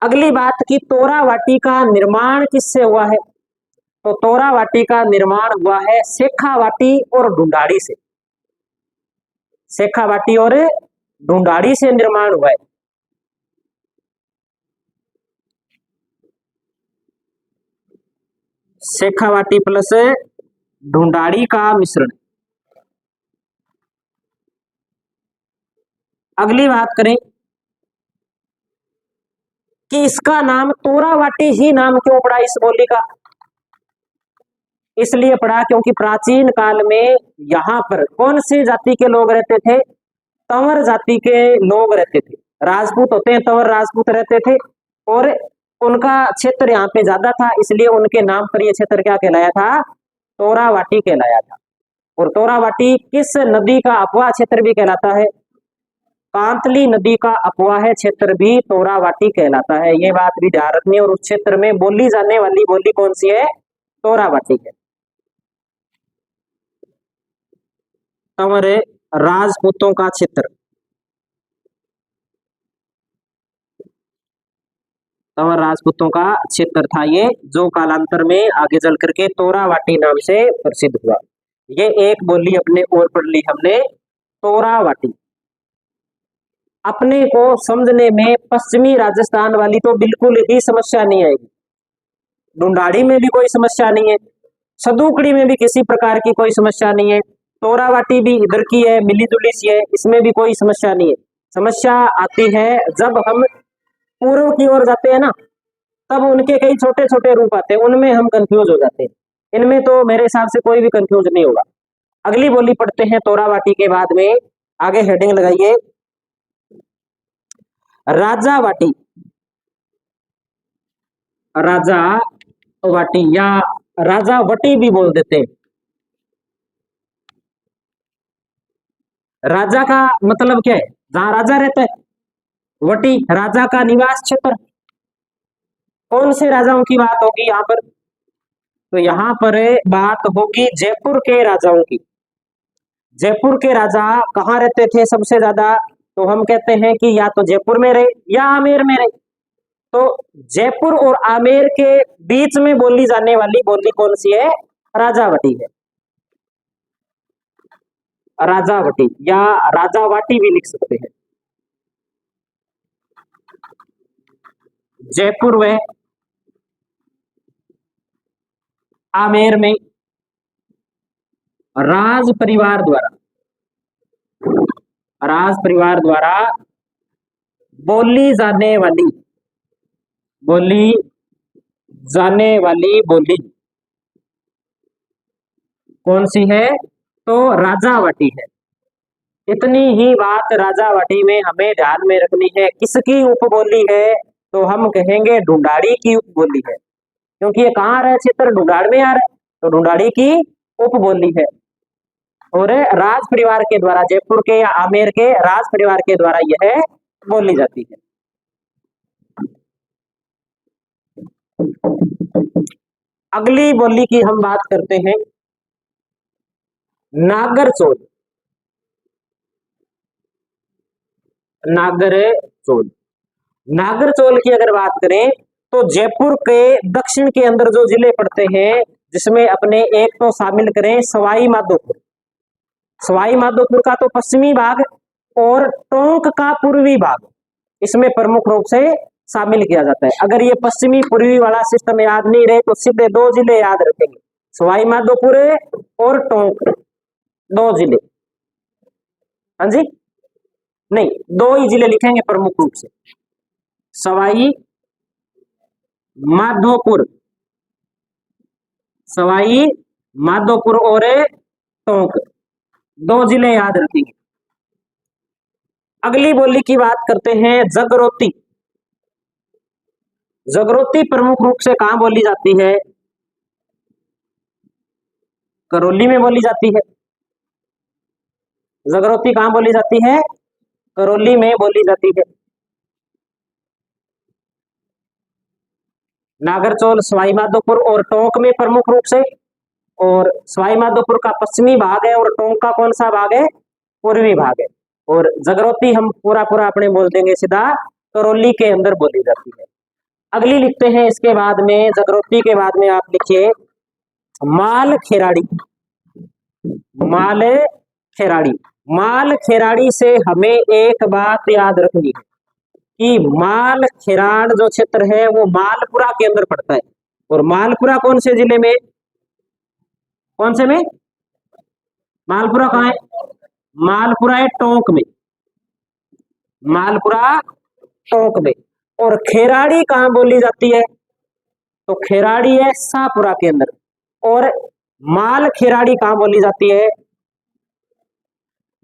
अगली बात की तोरावाटी का निर्माण किससे हुआ है? तो तोरावाटी का निर्माण हुआ है शेखावाटी और ढूंढाड़ी से। शेखावाटी और ढूंढाड़ी से निर्माण हुआ है। शेखावाटी प्लस ढूंढाड़ी का मिश्रण। अगली बात करें कि इसका नाम तोरावाटी ही नाम क्यों पड़ा इस बोली का? इसलिए पड़ा क्योंकि प्राचीन काल में यहाँ पर कौन सी जाति के लोग रहते थे? तंवर जाति के लोग रहते थे। राजपूत होते हैं, तंवर राजपूत रहते थे और उनका क्षेत्र यहाँ पे ज्यादा था, इसलिए उनके नाम पर यह क्षेत्र क्या कहलाया था? तोरावाटी कहलाया था। और तोरावाटी किस नदी का अपवाह क्षेत्र भी कहलाता है? कांतली नदी का अपवाह क्षेत्र भी तोरावाटी कहलाता है। ये बात भी ध्यान रखनी है। और उस क्षेत्र में बोली जाने वाली बोली कौन सी है? तोरावाटी है। तंवर राजपूतों का क्षेत्र, तंवर राजपूतों का क्षेत्र था ये, जो कालांतर में आगे चल करके तोरावाटी नाम से प्रसिद्ध हुआ। ये एक बोली अपने और पढ़ ली हमने, तोरावाटी। अपने को समझने में पश्चिमी राजस्थान वाली तो बिल्कुल ही समस्या नहीं आएगी। ढूंढाड़ी में भी कोई समस्या नहीं है, सदुकड़ी में भी किसी प्रकार की कोई समस्या नहीं है, तोरावाटी भी इधर की है, मिली जुली सी है, इसमें भी कोई समस्या नहीं है। समस्या आती है जब हम पूर्व की ओर जाते हैं ना, तब उनके कई छोटे छोटे रूप आते हैं, उनमें हम कंफ्यूज हो जाते हैं। इनमें तो मेरे हिसाब से कोई भी कंफ्यूज नहीं होगा। अगली बोली पढ़ते हैं तोरावाटी के बाद में, आगे हेडिंग लगाइए राजावाटी। राजावाटी या राजावटी भी बोल देते हैं। राजा का मतलब क्या है? जहां राजा रहता है। वटी राजा का निवास क्षेत्र। कौन से राजाओं की बात होगी यहाँ पर? तो यहाँ पर बात होगी जयपुर के राजाओं की। जयपुर के राजा कहाँ रहते थे सबसे ज्यादा? तो हम कहते हैं कि या तो जयपुर में रहे या आमेर में रहे। तो जयपुर और आमेर के बीच में बोली जाने वाली बोली कौन सी है? राजावटी है। राजावटी या राजावाटी भी लिख सकते हैं। जयपुर व आमेर में राज परिवार द्वारा बोली जाने वाली बोली कौन सी है? तो राजावाटी है। इतनी ही बात राजावाटी में हमें ध्यान में रखनी है। किसकी उपबोली है? तो हम कहेंगे ढूंढाड़ी की उपबोली है, क्योंकि ये कहाँ आ रहा है? क्षेत्र ढूंढाड़ में आ रहा है, तो ढूंढाड़ी की उपबोली है। और राज परिवार के द्वारा, जयपुर के या आमेर के राज परिवार के द्वारा यह बोली जाती है। अगली बोली की हम बात करते हैं नागरचोल। नागरचोल की अगर बात करें तो जयपुर के दक्षिण के अंदर जो जिले पड़ते हैं, जिसमें अपने एक तो शामिल करें सवाई माधोपुर। सवाई माधोपुर का तो पश्चिमी भाग और टोंक का पूर्वी भाग इसमें प्रमुख रूप से शामिल किया जाता है। अगर ये पश्चिमी पूर्वी वाला सिस्टम याद नहीं रहे तो सीधे दो जिले याद रखेंगे, सवाई माधोपुर और टोंक, दो जिले। हाँ जी, नहीं, दो ही जिले लिखेंगे प्रमुख रूप से, सवाई माधोपुर और टोंक, दो जिले याद रखेंगे। अगली बोली की बात करते हैं जगरोती। जगरोती प्रमुख रूप से कहां बोली जाती है? करौली में बोली जाती है। जगरोती कहां बोली जाती है? करौली में बोली जाती है। नागरचोल, सवाई माधोपुर और टोंक में प्रमुख रूप से, और सवाई माधोपुर का पश्चिमी भाग है और टोंक का कौन सा भाग है? पूर्वी भाग है। और जगरोती हम पूरा अपने बोल देंगे सीधा, करौली के अंदर बोली जाती है। अगली लिखते हैं इसके बाद में, जगरोती के बाद में आप लिखिए मालखेराड़ी। मालखेराड़ी से हमें एक बात याद रखनी है कि मालखेराड़ जो क्षेत्र है वो मालपुरा के अंदर पड़ता है, और मालपुरा कौन से जिले में, कौन से में, मालपुरा कहाँ है, मालपुरा है टोंक में, मालपुरा टोंक में। और खेराड़ी कहाँ बोली जाती है, तो खेराड़ी है शाहपुरा के अंदर। और माल खेराड़ी कहाँ बोली जाती है,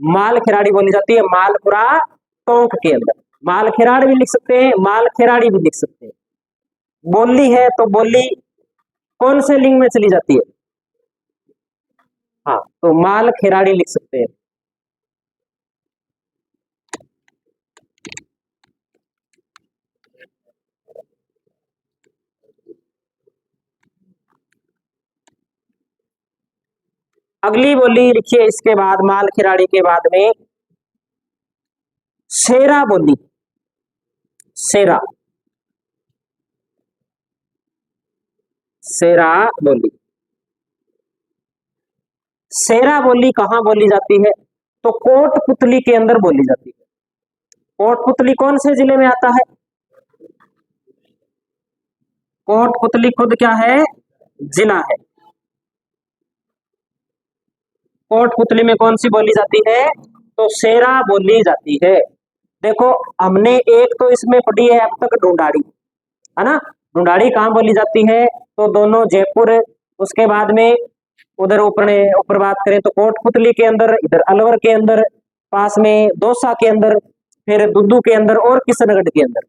माल खेराड़ी बोली जाती है मालपुरा टोंक के अंदर। माल खेराड़ भी लिख सकते हैं, माल खेराड़ी भी लिख सकते हैं। बोली है तो बोली कौन से लिंग में चली जाती है, हाँ तो माल खेराड़ी लिख सकते हैं। अगली बोली लिखिए इसके बाद, माल खिराड़ी के बाद में शेरा बोली, शेरा, शेरा बोली। शेरा बोली कहां बोली जाती है, तो कोटपुतली के अंदर बोली जाती है। कोटपुतली कौन से जिले में आता है, कोटपुतली खुद क्या है, जिला है। कोटपुतली में कौन सी बोली जाती है, तो शेरा बोली जाती है। देखो हमने एक तो इसमें पढ़ी है अब तक ढूंढाड़ी, है ना, ढूंढाड़ी कहाँ बोली जाती है, तो दोनों जयपुर, उसके बाद में उधर ऊपर बात करें तो कोटपुतली के अंदर, इधर अलवर के अंदर, पास में दौसा के अंदर, फिर दुद्दू के अंदर और किशनगढ़ के अंदर।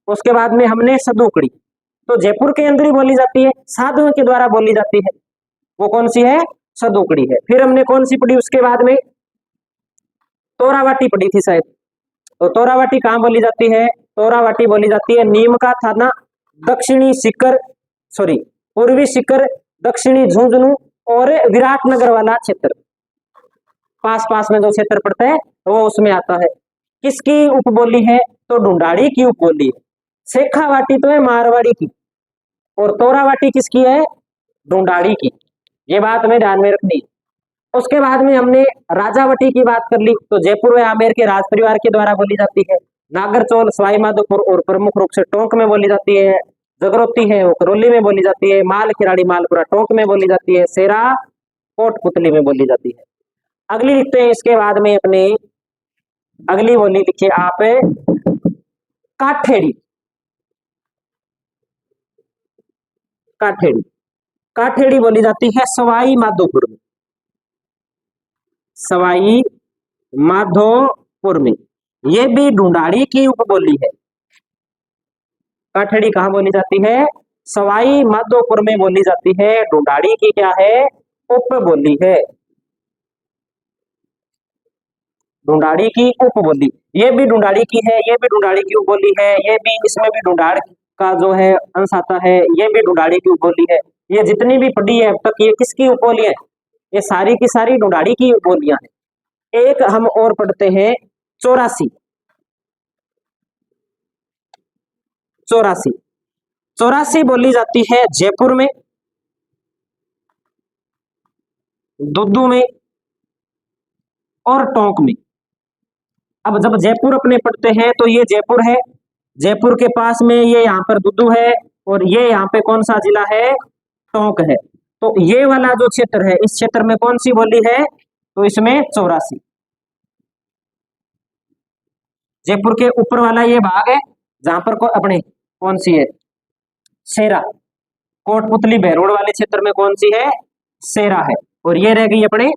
उसके बाद में हमने सदुकड़ी, तो जयपुर के अंदर ही बोली जाती है, साधुओं के द्वारा बोली जाती है, वो कौन सी है, सदुकड़ी है। फिर हमने कौन सी पढ़ी उसके बाद में, तोरावाटी पढ़ी थी शायद, तो तोरावाटी कहाँ बोली जाती है, तोरावाटी बोली जाती है नीम का थाना, दक्षिणी सीकर, सॉरी पूर्वी सीकर, दक्षिणी झुंझुनू और विराटनगर वाला क्षेत्र, पास में जो क्षेत्र पड़ता है वो उसमें आता है। किसकी उपबोली है, तो ढूंढाड़ी की उपबोली है। शेखावाटी तो है मारवाड़ी की, और तोरावाटी किसकी है, ढूंढाड़ी की, ये बात हमें ध्यान में रखनी है। उसके बाद में हमने राजावटी की बात कर ली, तो जयपुर व आमेर के राज परिवार के द्वारा बोली जाती है। नागरचौल, सवाई माधोपुर और प्रमुख रूप से टोंक में बोली जाती है। जगरोती है वो करौली में बोली जाती है। माल खिराड़ी मालपुरा टोंक में बोली जाती है। शेरा कोटपुतली में बोली जाती है। अगली लिखते हैं इसके बाद में अपने, अगली बोली लिखिए आप काठेड़ी, काठेड़ी, काठेड़ी बोली जाती है सवाई माधोपुर में, सवाई माधोपुर में, ये भी ढूंढाड़ी की उपबोली है। काठेड़ी कहाँ बोली जाती है, सवाई माधोपुर में बोली जाती है। ढूंढाड़ी की क्या है, उपबोली है, ढूंढाड़ी की उपबोली। ये भी ढूंढाड़ी की है, ये भी ढूंढाड़ी की उपबोली है, ये भी, इसमें भी ढूंढाड़ का जो है अंश आता है, ये भी ढूंढाड़ी की उपबोली है। ये जितनी भी पढ़ी है अब तक, ये किसकी उपबोली है, ये सारी की सारी ढूंढाड़ी की उपबोलियां हैं। एक हम और पढ़ते हैं चौरासी, चौरासी, चौरासी बोली जाती है जयपुर में, दुद्दू में और टोंक में। अब जब जयपुर अपने पढ़ते हैं तो ये जयपुर है, जयपुर के पास में ये यहाँ पर दुद्दू है, और ये यहाँ पे कौन सा जिला है, टोंक है। तो ये वाला जो क्षेत्र है, इस क्षेत्र में कौन सी बोली है, तो इसमें चौरासी। जयपुर के ऊपर वाला ये भाग है जहां पर अपने कौन सी है, शेरा। कोटपुतली बहरोड वाले क्षेत्र में कौन सी है, शेरा है। और ये रह गई अपने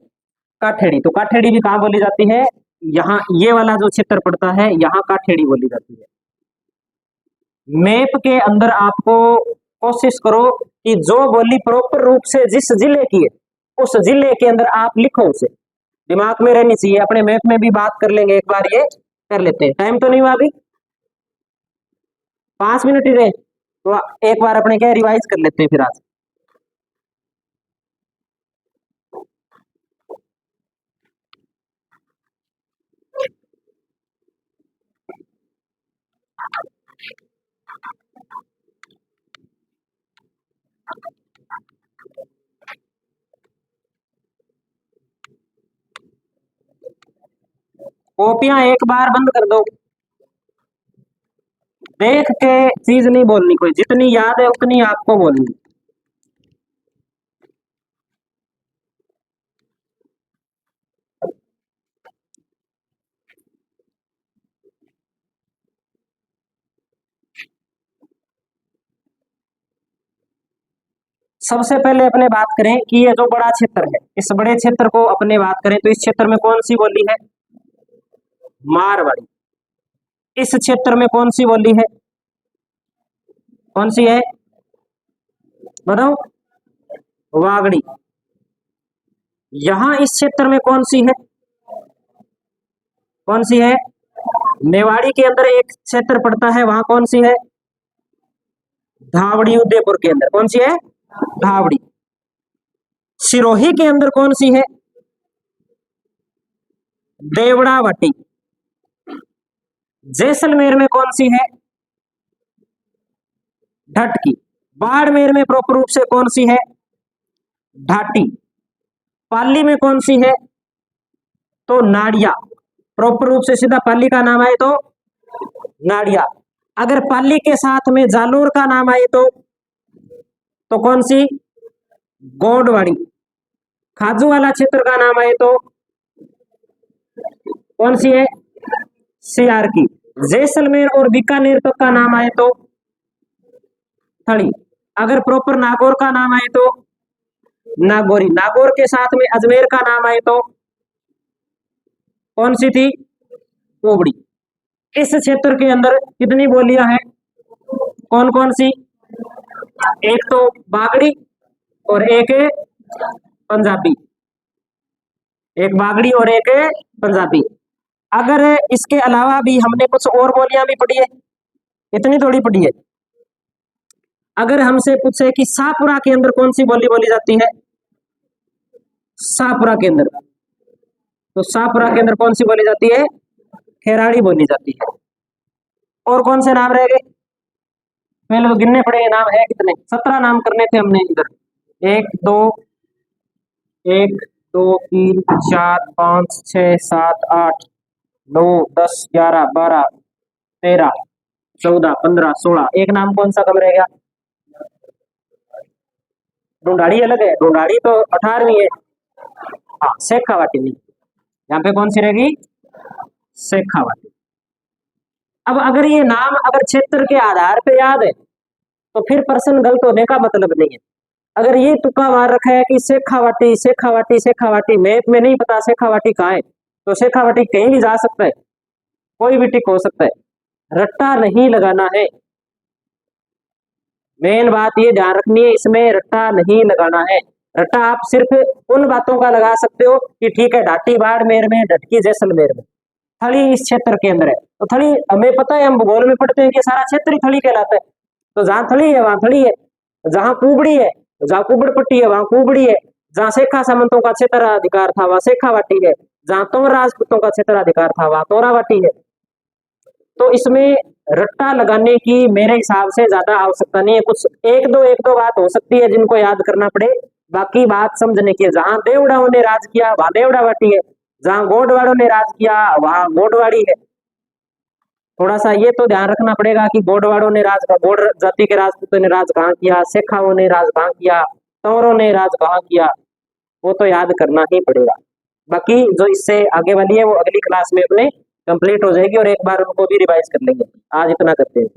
काठेड़ी। तो काठेड़ी भी कहाँ बोली जाती है, यहाँ ये वाला जो क्षेत्र पड़ता है, यहाँ काठेड़ी बोली जाती है। मैप के अंदर आपको कोशिश करो कि जो बोली प्रॉपर रूप से जिस जिले की है, उस जिले के अंदर आप लिखो, उसे दिमाग में रहनी चाहिए। अपने मैप में भी बात कर लेंगे, एक बार ये कर लेते हैं। टाइम तो नहीं हुआ अभी, 5 मिनट ही रहे, तो एक बार अपने क्या रिवाइज कर लेते हैं फिर आज। कॉपियां एक बार बंद कर दो, देख के चीज नहीं बोलनी कोई, जितनी याद है उतनी आपको बोलनी। सबसे पहले अपने बात करें कि ये जो बड़ा क्षेत्र है, इस बड़े क्षेत्र को अपने बात करें तो इस क्षेत्र में कौन सी बोली है? मारवाड़ी। इस क्षेत्र में कौन सी बोली है? कौन सी है? बताओ। वागड़ी। यहां इस क्षेत्र में कौन सी है? कौन सी है? मेवाड़ी के अंदर एक क्षेत्र पड़ता है, वहां कौन सी है? धावड़ी। उदयपुर के अंदर कौन सी है? धावड़ी। सिरोही के अंदर कौन सी है? देवड़ावटी। जैसलमेर में कौन सी है? ढटकी। बाड़मेर में प्रॉपर रूप से कौन सी है? ढाटी। पाली में कौन सी है? तो नाड़िया। प्रॉपर रूप से सीधा पाली का नाम आए तो नाड़िया। अगर पाली के साथ में जालोर का नाम आए तो कौन सी? गोंडवाड़ी। खाजू वाला क्षेत्र का नाम आए तो कौन सी है? सियार की। जैसलमेर और बीकानेर तक का नाम आए तो थड़ी। अगर प्रॉपर नागौर का नाम आए तो नागौरी। नागौर के साथ में अजमेर का नाम आए तो कौन सी थी? पोबड़ी। इस क्षेत्र के अंदर कितनी बोलियां हैं? कौन कौन सी? एक तो बागड़ी और एक पंजाबी। एक बागड़ी और एक पंजाबी। अगर इसके अलावा भी हमने कुछ और बोलियां भी पढ़ी है, इतनी थोड़ी पढ़ी है। अगर हमसे पूछे कि शाहपुरा के अंदर कौन सी बोली बोली जाती है? शाहपुरा के अंदर, तो शाहपुरा के अंदर कौन सी बोली जाती है? खेराड़ी बोली जाती है। और कौन से नाम रह गए? पहले तो गिनने पड़ेंगे नाम है कितने। 17 नाम करने थे हमने इधर। 1 2 1 2 3 4 5 6 7 8 9 10 11 12 13 14 15 16। एक नाम कौन सा कम रह गया? ढूंढाड़ी अलग है। ढूंढाड़ी तो 18वीं है। हाँ, शेखावाटी नहीं। यहाँ पे कौन सी रहेगी? शेखावाटी। अब अगर ये नाम अगर क्षेत्र के आधार पे याद है तो फिर प्रश्न गलत होने का मतलब नहीं है। अगर ये तुक्का मार रखा है कि शेखावाटी शेखावाटी शेखावाटी, मैप में नहीं पता शेखावाटी कहाँ है, तो शेखावाटी कहीं भी जा सकता है, कोई भी टिक हो सकता है, रट्टा नहीं लगाना है। मेन बात ये ध्यान रखनी है, इसमें रट्टा नहीं लगाना है। रट्टा आप सिर्फ उन बातों का लगा सकते हो कि ठीक है ढाटी बाड़मेर में, ढटकी जैसलमेर में, थली इस क्षेत्र के अंदर है। तो थली हमें पता है, हम भूगोल में पढ़ते हैं कि सारा क्षेत्र ही थली कहलाता है। तो जहां थली है वहां थली है, जहां कुबड़ी है, जहां कुबड़ पट्टी है वहां कुबड़ी है, जहां शेखा सामंतों का क्षेत्राधिकार था वहां शेखावाटी है, जहां तोर राजपूतों का क्षेत्राधिकार था वहां तोरावाटी है। तो इसमें रट्टा लगाने की मेरे हिसाब से ज्यादा आवश्यकता नहीं है। कुछ एक दो बात हो सकती है जिनको याद करना पड़े, बाकी बात समझने की है। जहां देवड़ाओं ने राज किया वहां देवड़ावाटी है, जहां गोडवाड़ों ने राज किया वहां गोडवाड़ी है। थोड़ा सा ये तो ध्यान रखना पड़ेगा कि गोडवाड़ों ने राज, गोड जाति के राजपूतों ने राज कहाँ किया, शेखाओं ने राज कहाँ किया, तौरों ने राज कहाँ किया, वो तो याद करना ही पड़ेगा। बाकी जो इससे आगे वाली है वो अगली क्लास में अपने कंप्लीट हो जाएगी और एक बार उनको भी रिवाइज कर लेंगे। आज इतना करते हैं।